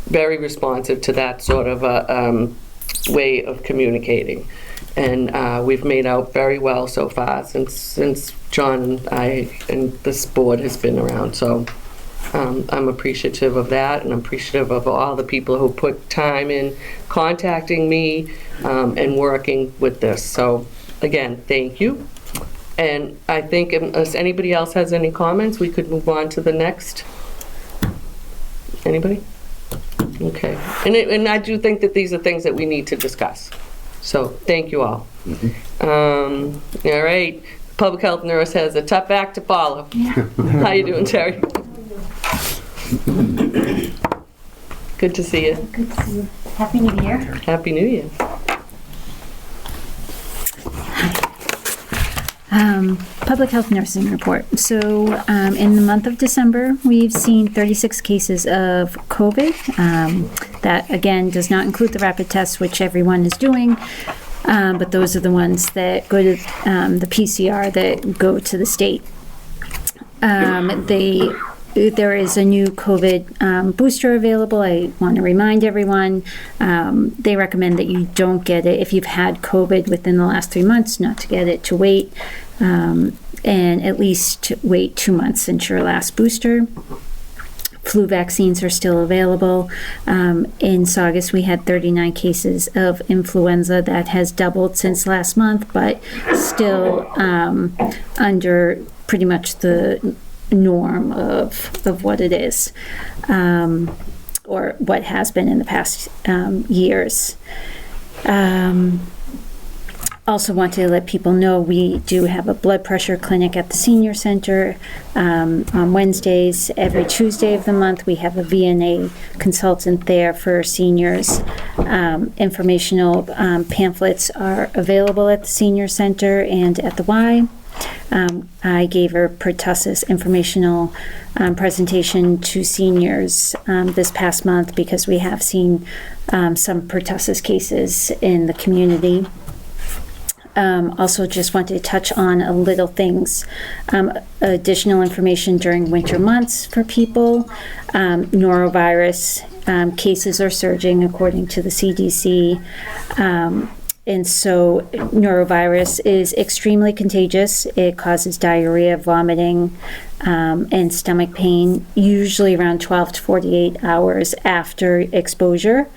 very responsive to that sort of a way of communicating. And we've made out very well so far since John and I and this board has been around. So I'm appreciative of that, and I'm appreciative of all the people who put time in contacting me and working with this. So again, thank you. And I think unless anybody else has any comments, we could move on to the next. Anybody? Okay. And I do think that these are things that we need to discuss. So thank you all. All right. Public health nurse has a tough act to follow. How you doing, Terry? Good to see you. Good to see you. Happy New Year. Happy New Year. Public health nursing report. So in the month of December, we've seen 36 cases of COVID. That, again, does not include the rapid tests, which everyone is doing. But those are the ones that go to the PCR that go to the state. There is a new COVID booster available. I want to remind everyone, they recommend that you don't get it if you've had COVID within the last 3 months, not to get it, to wait, and at least wait 2 months since your last booster. Flu vaccines are still available. In Saugus, we had 39 cases of influenza. That has doubled since last month, but still under pretty much the norm of what it is, or what has been in the past years. Also want to let people know we do have a blood pressure clinic at the senior center on Wednesdays. Every Tuesday of the month we have a VNA consultant there for seniors. Informational pamphlets are available at the senior center and at the Y. I gave a pertussis informational presentation to seniors this past month because we have seen some pertussis cases in the community. Also just wanted to touch on a little things, additional information during winter months for people. Norovirus cases are surging according to the CDC. And so norovirus is extremely contagious. It causes diarrhea, vomiting, and stomach pain, usually around 12 to 48 hours after exposure.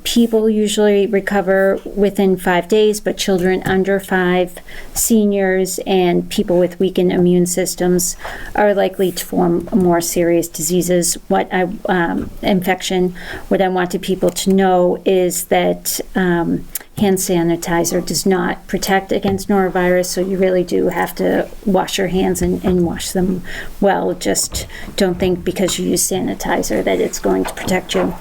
People usually recover within 5 days, but children under 5, seniors, and people with weakened immune systems are likely to form more serious diseases. Infection. What I wanted people to know is that hand sanitizer does not protect against norovirus, so you really do have to wash your hands and wash them well. Just don't think because you use sanitizer that it's going to protect you.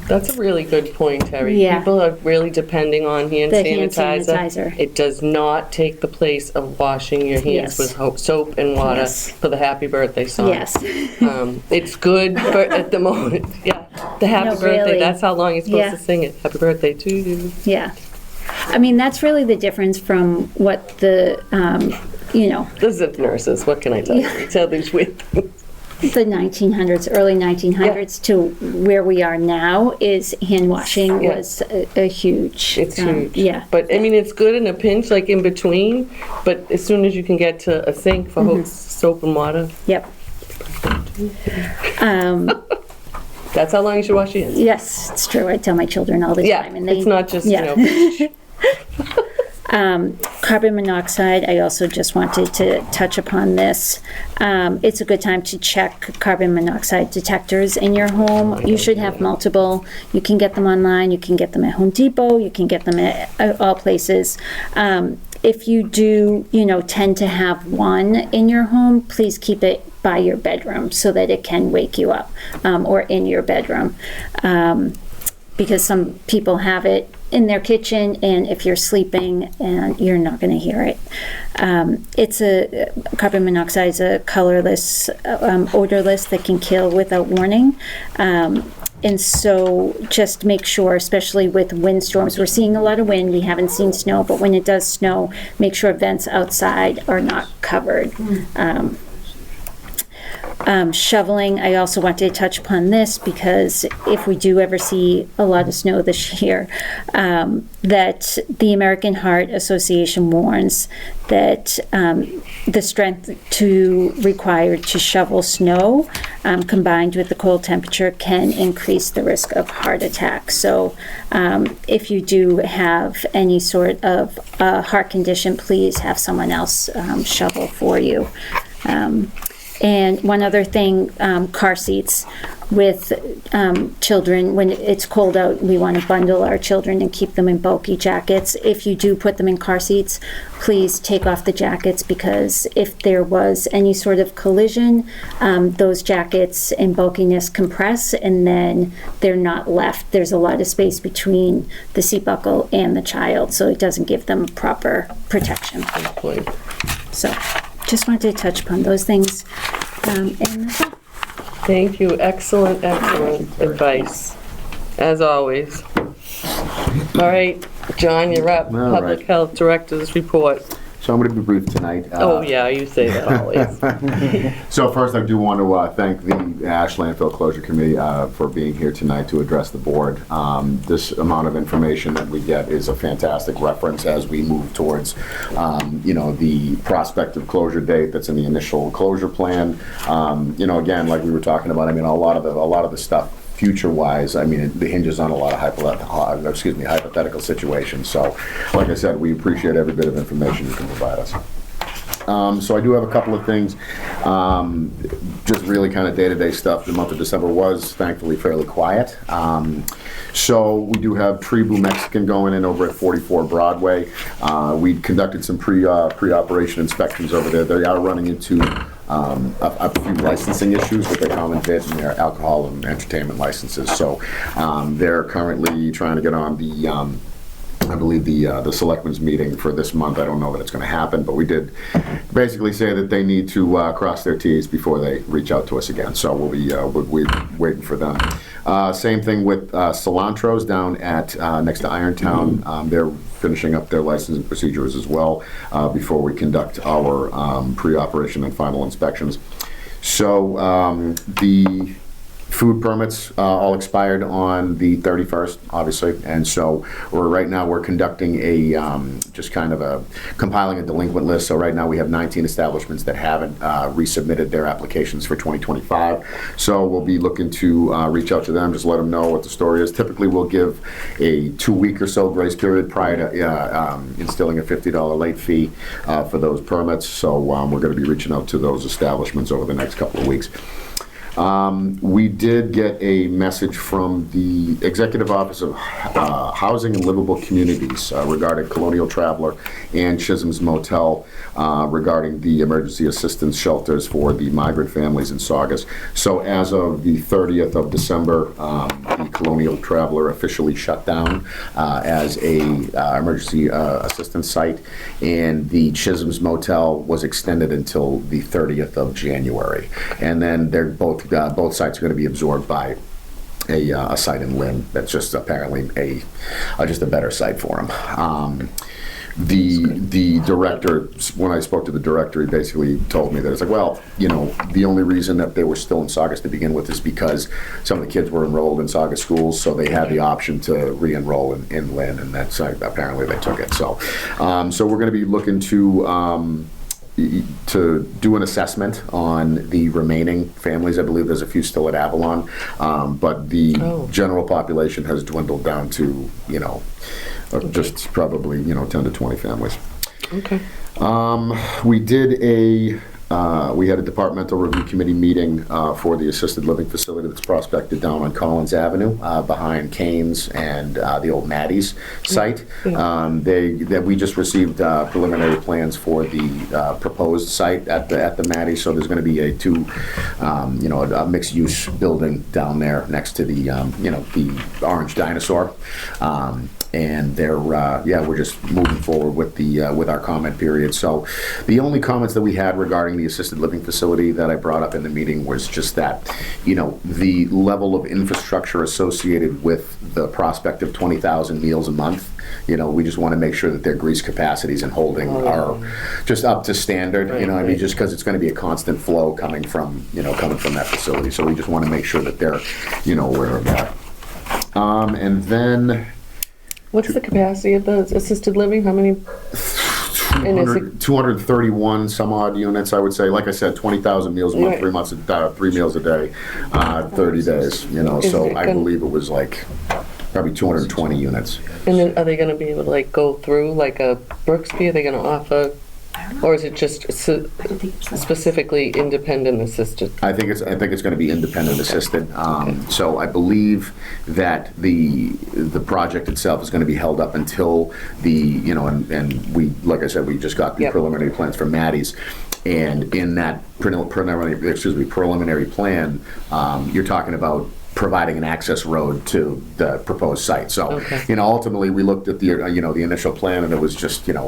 That's a really good point, Terry. Yeah. People are really depending on hand The sanitizer. hand sanitizer. It does not take the place of washing your hands Yes. with soap and water Yes. for the happy birthday song. Yes. It's good for, at the moment. Yeah. The happy No, birthday, really. that's how long you're supposed Yeah. to sing it. Happy birthday to you. Yeah. I mean, that's really the difference from what the, The zip nurses, what can I tell you? Yeah. We tell these weird things. the 1900s, early 1900s to where we are now is hand washing Yeah. was a huge. It's huge. Yeah. But I mean, it's good in a pinch, like in between. But as soon as you can get to a sink for soap and water, Yep. that's how long you should wash your hands. Yes, it's true. I tell my children all the Yeah, time. And it's not just, yeah. Carbon monoxide, I also just wanted to touch upon this. It's a good time to check carbon monoxide detectors in your home. You should have multiple. You can get them online, you can get them at Home Depot, you can get them at all places. If you do, tend to have one in your home, please keep it by your bedroom so that it can wake you up, or in your bedroom. Because some people have it in their kitchen, and if you're sleeping, and you're not going to hear it. Carbon monoxide is a colorless, odorless that can kill without warning. And so just make sure, especially with windstorms, we're seeing a lot of wind, we haven't seen snow, but when it does snow, make sure vents outside are not covered. Shoveling, I also wanted to touch upon this because if we do ever see a lot of snow this year, that the American Heart Association warns that the strength required to shovel snow combined with the cold temperature can increase the risk of heart attack. So if you do have any sort of heart condition, please have someone else shovel for you. And one other thing, car seats with children. When it's cold out, we want to bundle our children and keep them in bulky jackets. If you do put them in car seats, please take off the jackets, because if there was any sort of collision, those jackets in bulkiness compress, and then they're not left. There's a lot of space between the seat buckle and the child, so it doesn't give them proper protection. So just wanted to touch upon those things. And that's all. Thank you. Excellent advice, as always. All right, John, you're up. All Public right. Health Director's report. So I'm going to be brief tonight. Oh, yeah, you say that always. So first, I do want to thank the Ash Landfill Closure Committee for being here tonight to address the board. This amount of information that we get is a fantastic reference as we move towards, the prospective closure date that's in the initial closure plan. Again, like we were talking about, a lot of the stuff future-wise, it hinges on a lot of hypothetical situations. So, like I said, we appreciate every bit of information you can provide us. So I do have a couple of things, just really kind of day-to-day stuff. The month of December was thankfully fairly quiet. So we do have Tree Blue Mexican going in over at 44 Broadway. We conducted some pre-operation inspections over there. They are running into a few licensing issues with their common vid and their alcohol and entertainment licenses. So they're currently trying to get on the the selectmen's meeting for this month. I don't know that it's going to happen, but we did basically say that they need to cross their T's before they reach out to us again. So we'll be waiting for them. Same thing with Cilantro's down at next to Irontown. They're finishing up their licensing procedures as well before we conduct our pre-operation and final inspections. So the Food permits all expired on the 31st, obviously, and so right now we're conducting just kind of compiling a delinquent list. So right now we have 19 establishments that haven't resubmitted their applications for 2025. So we'll be looking to reach out to them, just let them know what the story is. Typically, we'll give a 2-week or so grace period prior to instilling a $50 late fee for those permits. So we're going to be reaching out to those establishments over the next couple of weeks. We did get a message from the Executive Office of Housing and Livable Communities regarding Colonial Traveler and Chisholm's Motel regarding the emergency assistance shelters for the migrant families in Saugus. So as of the 30th of December, the Colonial Traveler officially shut down as a emergency assistance site, and the Chisholm's Motel was extended until the 30th of January. And then they're both sites are going to be absorbed by a site in Lynn that's just apparently just a better site for them. The director, when I spoke to the director, he basically told me that it's like, well, you know, the only reason that they were still in Saugus to begin with is because some of the kids were enrolled in Saugus schools, so they had the option to re-enroll in Lynn, and that's apparently they took it. So, so we're going to be looking to do an assessment on the remaining families. I believe there's a few still at Avalon, but the general population has dwindled down to, you know, just probably, you know, 10 to 20 families. Okay. We had a departmental review committee meeting for the assisted living facility that's prospected down on Collins Avenue behind Canes and the old Maddie's site. We just received preliminary plans for the proposed site at the Maddie's, so there's going to be a mixed-use building down there next to the the orange dinosaur. And we're just moving forward with our comment period. So the only comments that we had regarding the assisted living facility that I brought up in the meeting was just that, you know, the level of infrastructure associated with the prospect of 20,000 meals a month. You know, we just want to make sure that their grease capacities and holding are just up to standard. Right, you know, I mean, just because it's going to be a constant flow coming from that facility. So we just want to make sure that they're, you know, aware of that. And then. What's the capacity of the assisted living? How many? 231 some odd units, I would say. Like I said, 20,000 meals a month, 3 meals a day, 30 days. You know, so I believe it was like probably 220 units. And then are they going to be able to like go through like a Brooksby? Are they going to offer? Or is it just specifically independent assisted? I think it's going to be independent assisted. So I believe that the project itself is going to be held up until and we, like I said, we just got the preliminary plans for Maddie's. And in that preliminary plan, you're talking about providing an access road to the proposed site. So, ultimately we looked at the initial plan, and it was just, the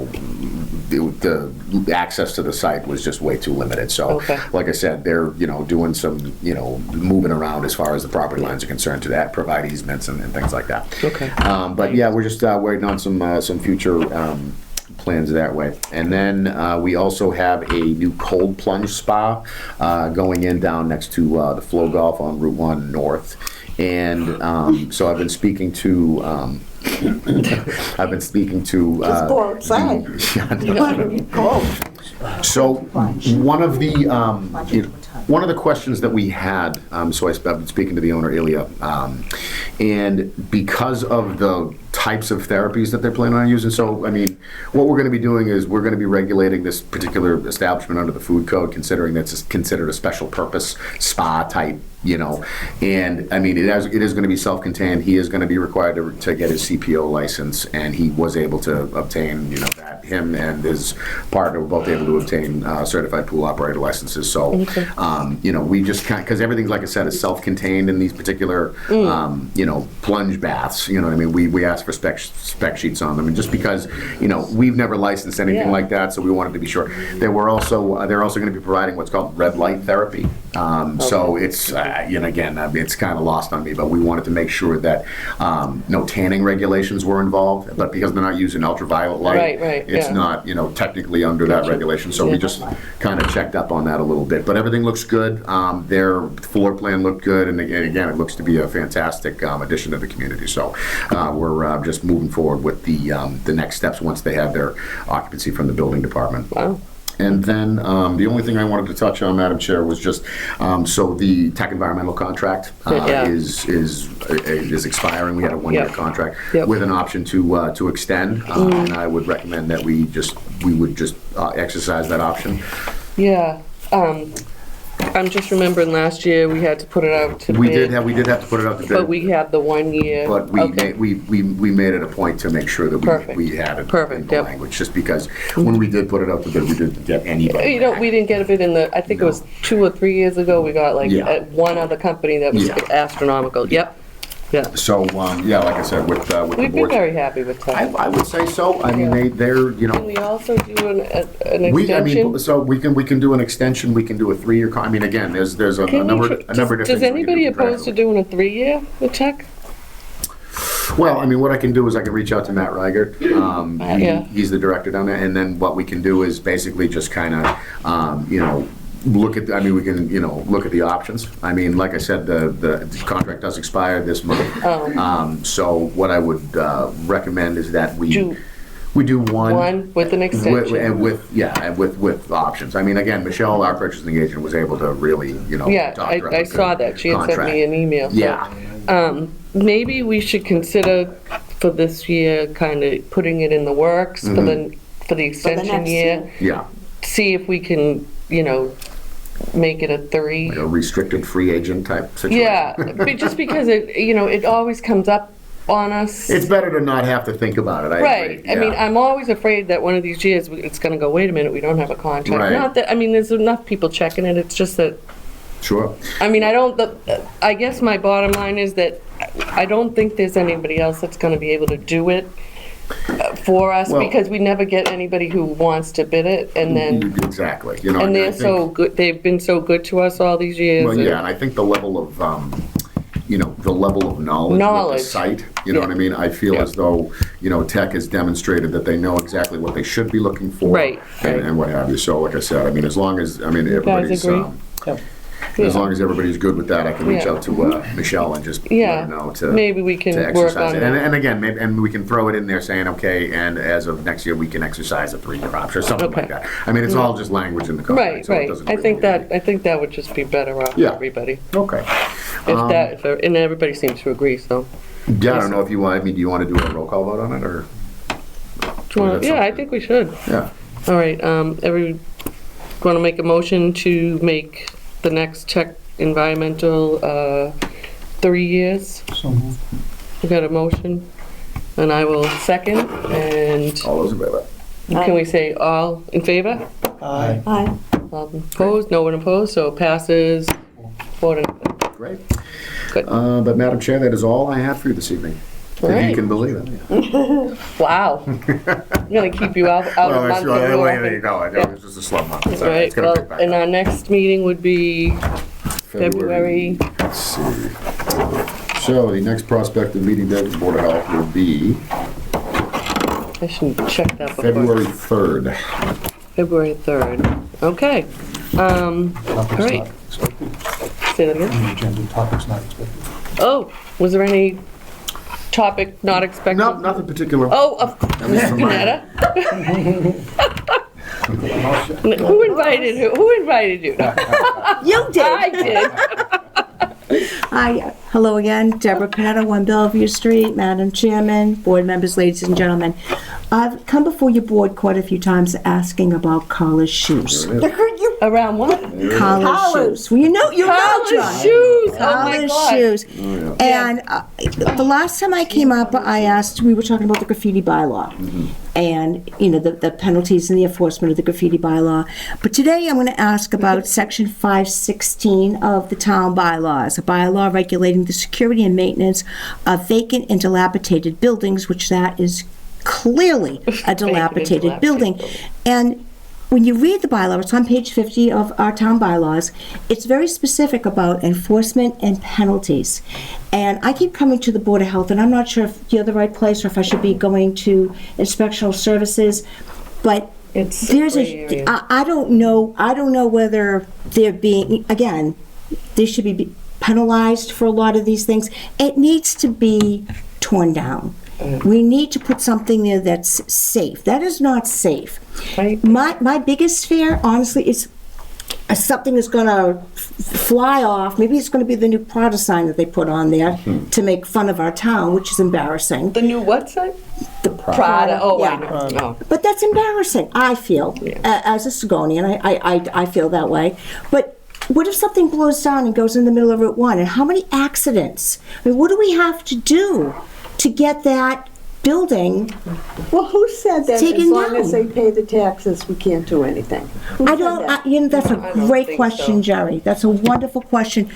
access to the site was just way too limited. So, like I said, they're, doing some, moving around as far as the property lines are concerned to that, provide easements and things like that. But yeah, we're just waiting on some future plans that way. And then we also have a new cold plunge spa going in down next to the Flow Golf on Route 1 North. And so I've been speaking to Just go outside. So one of the questions that we had, so I've been speaking to the owner, Ilya, and because of the types of therapies that they're planning on using, so I mean, what we're going to be doing is we're going to be regulating this particular establishment under the food code, considering that it's considered a special purpose spa type, and I mean, it is going to be self-contained. He is going to be required to get his CPO license, and he was able to obtain, that him and his partner were both able to obtain certified pool operator licenses. So, we just can't, because everything, like I said, is self-contained in these particular, plunge baths. You know what I mean? We asked for spec sheets on them, and just because, we've never licensed anything like that, so we wanted to be sure. They're also going to be providing what's called red light therapy. So it's, again, it's kind of lost on me, but we wanted to make sure that no tanning regulations were involved, but because they're not using ultraviolet light, Right, it's yeah. not, technically under that Gotcha. regulation, so we Yeah. just kind of checked up on that a little bit. But everything looks good. Their floor plan looked good, and again, it looks to be a fantastic addition to the community. So we're just moving forward with the next steps once they have their occupancy from the building department. Wow. And then the only thing I wanted to touch on, Madam Chair, was just so the tech environmental contract Yeah. is expiring. We had a one-year Yep. contract Yep. with an option to extend, and I would recommend that we would just exercise that option. Yeah. I'm just remembering last year we had to put it out to We bid. did have to put it out to bid. But we have the 1 year. But we Okay. made it a point to make sure that Perfect. we had it in Perfect, the yep. language, just because when we did put it out to bid, we didn't get anybody. We didn't get a bid in I think it was 2 or 3 years ago, we got Yeah. one other company that was Yeah. astronomical. Yep. Yeah. So, like I said, with the We'd be board. very happy with that. I would say so. I mean, they're, Can we also do an I extension? mean, so we can do an extension, we can do a 3-year, I mean, again, there's a Can you number tr- of different. Does things we can anybody do oppose to doing a 3-year with tech? Well, I mean, what I can do is I can reach out to Matt Reiger. Yeah. He's the director down there, and then what we can do is basically just kind of, look at, we can, look at the options. I mean, like I said, the contract does expire this month. So what I would recommend is that we do one. One with an extension. With options. I mean, again, Michelle, our purchasing agent, was able to really, Yeah, talk I directly saw to that. She had sent contract. me an email. So, Yeah. maybe we should consider for this year, kind of putting it in the works Mm-hmm. for the extension next year. Yeah. See if we can, make it a 3. Like a restricted free agent type situation. Yeah, but just because it always comes up on us. It's better to not have to think about it. I Right. agree. I mean, yeah. I'm always afraid that one of these years it's going to go, wait a minute, we don't have a contract. Right. Not that, there's enough people checking it. It's just that, Sure. I guess my bottom line is that I don't think there's anybody else that's going to be able to do it for us, Well- because we never get anybody who wants to bid it, and then, Exactly. and I they're think- so good, they've been so good to us all these years. Well, and- yeah, and I think the level of, the level of knowledge with Knowledge. the site, you know Yeah. what I mean? I feel Yeah. as though, Tech has demonstrated that they know exactly what they should be looking for. Right, right. And what have you. So, like I said, as long as, everybody's, agree? as long as everybody's good with that, I can reach Yeah. out to Michelle and just let Yeah, her know to. maybe we can to work exercise on it. that. And again, and we can throw it in there saying, okay, and as of next year, we can exercise a 3-year option or something like Okay. that. I mean, it's all just language in the contract. Right, so it right. doesn't I really think need- that would just be better off for Yeah. everybody. Okay. And everybody seems to agree, so. Yeah, I don't know if you want, do you want to do a roll call vote on it, or? Yeah, I think we should. Yeah. All right, want to make a motion to make the next tech environmental 3 years? So moved. We got a motion, and I will second, and All those in favor? can we say all in favor? Aye. Aye. All opposed? No one opposed, so it passes 4-0. Great. Good. But Madam Chair, that is all I have for you this evening. All If right. you can believe it. Wow. I'm going to keep you out Well, a month. there and we'll you go. Yeah. It's just a slow month. It's All right, It's gonna well, pick back and up. our next meeting would be February. Let's see. So the next prospective meeting date of the Board of Health will be I should check that before. February 3rd. February 3rd. Okay. All Topics right. not expected. Say that again. On the agenda, topics not expected. Oh, was there any topic not expected? No, nothing particular. Oh, Mr. Panetta? Who invited who? Who invited you? You did. I did. Hi, hello again, Deborah Panetta, 1 Bellevue Street, Madam Chairman, board members, ladies and gentlemen. I've come before your board quite a few times asking about college shoes. Around what? College shoes. Well, you know, College John. shoes. Oh my College God. shoes. And the last time I came up, I asked, we were talking about the graffiti bylaw. And, the penalties and the enforcement of the graffiti bylaw. But today I'm going to ask about section 516 of the town bylaws, a bylaw regulating the security and maintenance of vacant and dilapidated buildings, which that is clearly a dilapidated building. And when you read the bylaw, it's on page 50 of our town bylaws, it's very specific about enforcement and penalties. And I keep coming to the Board of Health, and I'm not sure if you're the right place or if I should be going to inspectional services, but It's there's gray area. I don't know whether they're being, again, they should be penalized for a lot of these things. It needs to be torn down. We need to put something there that's safe. That is not safe. Right. My biggest fear, honestly, is something is going to fly off. Maybe it's going to be the new Prada sign that they put on there to make fun of our town, which is embarrassing. The new what sign? The Prada. Oh, I yeah. know. No. But that's embarrassing, I feel, as a Sigonian. I feel that way. But what if something blows down and goes in the middle of Route 1? And how many accidents? I mean, what do we have to do to get that building? Well, who said that Taken as long as down. they pay the taxes, we can't do anything? Who I said don't, that? that's I a don't great think question, so. Jerry. That's a wonderful question.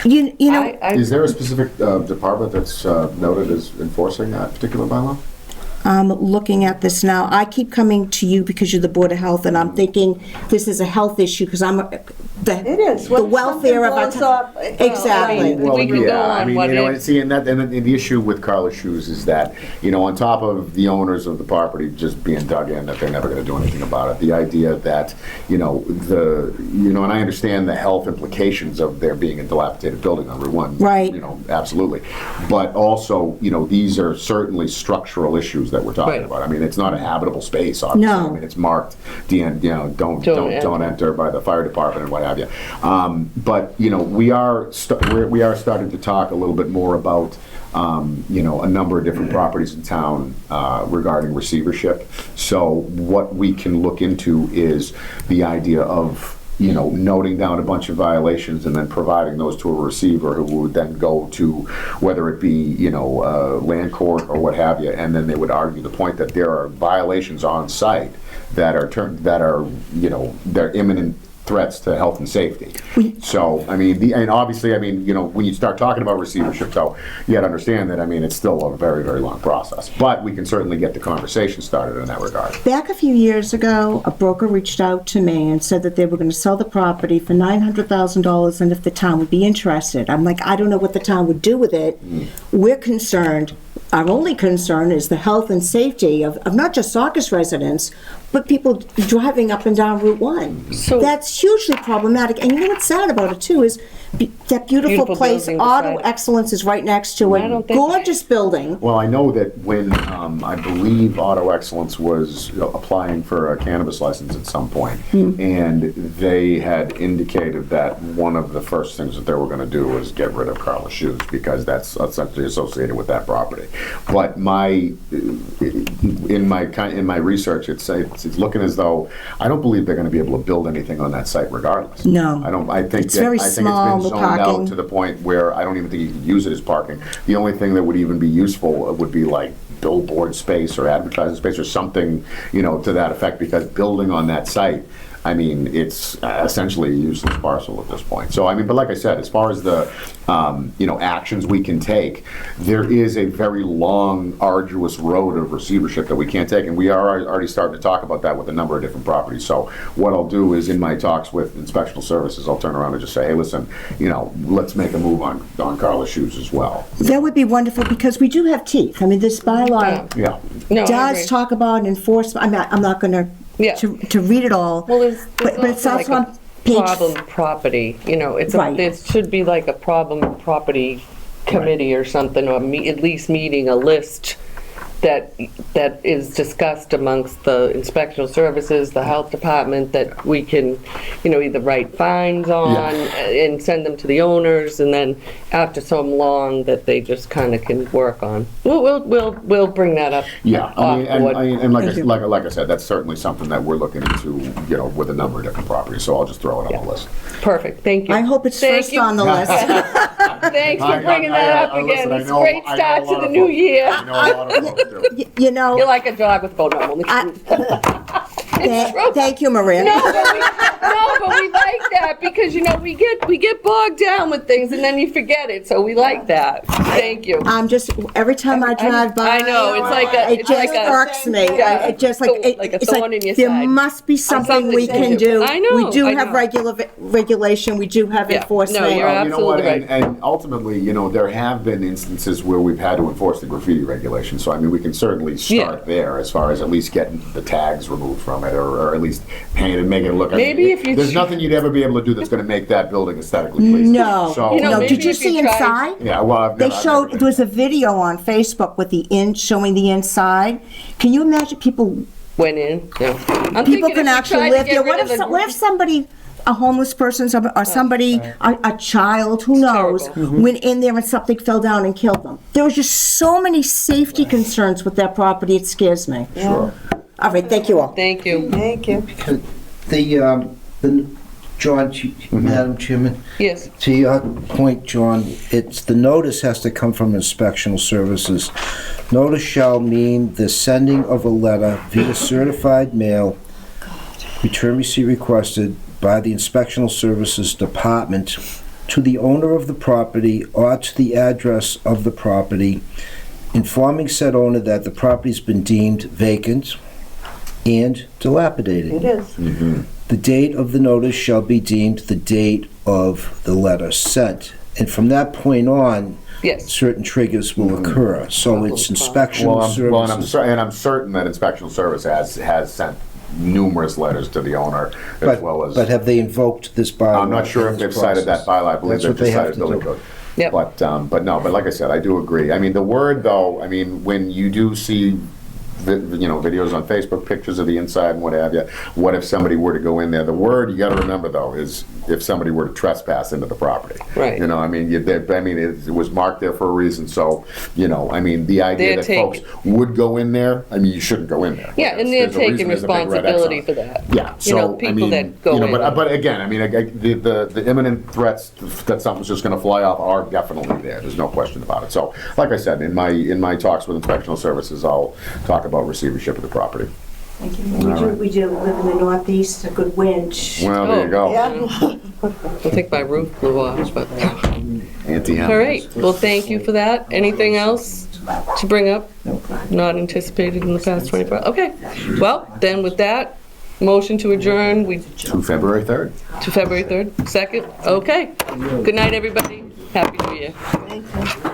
You know, Is there a specific department that's noted as enforcing that particular bylaw? I'm looking at this now. I keep coming to you because you're the Board of Health, and I'm thinking this is a health issue because It is. the welfare of our town. Exactly. We can go on what if. And see, and the issue with Carla's shoes is that, on top of the owners of the property just being dug in, that they're never gonna do anything about it, the idea that, and I understand the health implications of there being a dilapidated building on Route 1. Right. Absolutely. But also, these are certainly structural issues that we're talking Right. about. I mean, it's not a habitable space, obviously. No. I mean, it's marked, don't enter by the fire department and what have you. But we are starting to talk a little bit more about a number of different properties in town regarding receivership. So what we can look into is the idea of noting down a bunch of violations and then providing those to a receiver who would then go to whether it be, land court or what have you, and then they would argue the point that there are violations on site that are they're imminent threats to health and safety. So, and obviously, when you start talking about receivership, though, you got to understand that, it's still a very, very long process. But we can certainly get the conversation started in that regard. Back a few years ago, a broker reached out to me and said that they were going to sell the property for $900,000 and if the town would be interested. I'm like, I don't know what the town would do with it. We're concerned. Our only concern is the health and safety of not just Saugus residents, but people driving up and down Route 1. So- That's hugely problematic. And you know what's sad about it, too, is that beautiful place, building Auto beside it. Excellence is right next to I a don't think- gorgeous building. Well, I know that when, I believe Auto Excellence was applying for a cannabis license at some point, and they had indicated that one of the first things that they were gonna do was get rid of Carla's shoes, because that's essentially associated with that property. But in my research, it's looking as though, I don't believe they're gonna be able to build anything on that site regardless. No. I think It's very small, it's no been zoned parking. out to the point where I don't even think you could use it as parking. The only thing that would even be useful would be like billboard space or advertising space or something, to that effect, because building on that site, it's essentially a useless parcel at this point. So, but like I said, as far as the, actions we can take, there is a very long, arduous road of receivership that we can't take, and we are already starting to talk about that with a number of different properties. So what I'll do is, in my talks with inspectional services, I'll turn around and just say, hey, listen, let's make a move on Carla's shoes as well. That would be wonderful because we do have teeth. This bylaw Yeah. No, I does agree. talk about enforcement. I'm not going Yeah. to read it all. Well, there's but it's also also like on a page. problem property, Right. it should be like a problem property committee or something, or at least meeting a list that is discussed amongst the inspectional services, the health department, that we can, either write fines on and send them to the owners, and then after so long that they just kind of can work on. We'll bring that up. Yeah, off board. and like I said, that's certainly something that we're looking into, with a number of different properties, so I'll just throw it on the list. Perfect, thank you. I hope it's Thank first you. on the list. Thanks for bringing that up again. It's a great start to the new year. I know a lot of folks do. You know, You're like a dog with bone. I It's true. Thank you, Miranda. No, but we like that because, you know, we get bogged down with things and then you forget it, so we like that. Thank you. I'm just, every time I drive by. I know, it's like a, It just irks me. Yeah. It just like, Like a it's thorn like, in your there side. must be something we Something can to do. do. I know, We do I have know. regulation, we do have Yeah. enforcement. No, you're You know what, absolutely right. and ultimately, you know, there have been instances where we've had to enforce the graffiti regulation, so I mean, we can certainly start there as far as at least getting the tags removed from it, or at least paint it and make it look. I mean, Maybe if you there's nothing you'd ever be able to do that's gonna make that building aesthetically pleasing. No, So, You know, no, maybe did you if you see tried- inside? Yeah, well, I've They never- I've showed, never there was a video on Facebook with showing the inside. Can you imagine people Went in, yeah. I'm People thinking if can we actually tried to live get there. rid of the- What if somebody, a homeless person, or somebody, a child, who knows, terrible. went in there and something fell down and killed them? There was just so many safety concerns with that property, it scares me. Sure. All right, thank you all. Thank you. Thank you. John, Madam Chairman, Yes, to your point, John, it's, the notice has to come from inspectional services. Notice shall mean the sending of a letter via certified mail, return receipt requested by the inspectional services department to the owner of the property or to the address of the property, informing said owner that the property's been deemed vacant and dilapidated. It is. The date of the notice shall be deemed the date of the letter sent. And from that point on, yes. certain triggers will occur. So it's inspectional Well, and I'm services. certain that Inspectional Service has sent numerous letters to the owner as well as. But have they invoked this bylaw? I'm not sure if in they've this cited that process? bylaw. I believe That's they've what they just have cited to building do. code. Yep. But no, but like I said, I do agree. I mean, the word though, I mean, when you do see videos on Facebook, pictures of the inside and what have you, what if somebody were to go in there? The word you gotta remember though is if somebody were to trespass into the property. Right. You know, I mean, it was marked there for a reason, so, you know, I mean, the idea They're that folks would go in there, I mean, you shouldn't go in there. Yeah, and they're There's a reason taking there's a big red X on responsibility it. for that. Yeah, You know, so, I people mean, that go you know, in. but again, I mean, the imminent threats that something's just gonna fly off are definitely there, there's no question about it. So, like I said, in my talks with inspectional services, I'll talk about receivership of the property. We do live in the Northeast, a good wind. Well, there you go. Yeah. I think my roof blew off, but. Anti-hams. All right, well, thank you for that. Anything else to bring up? Not anticipated in the past 24, okay. Well, then with that, motion to adjourn, To February 3rd. to February 3rd, second, okay. Good night, everybody. Happy New Year. Thank you.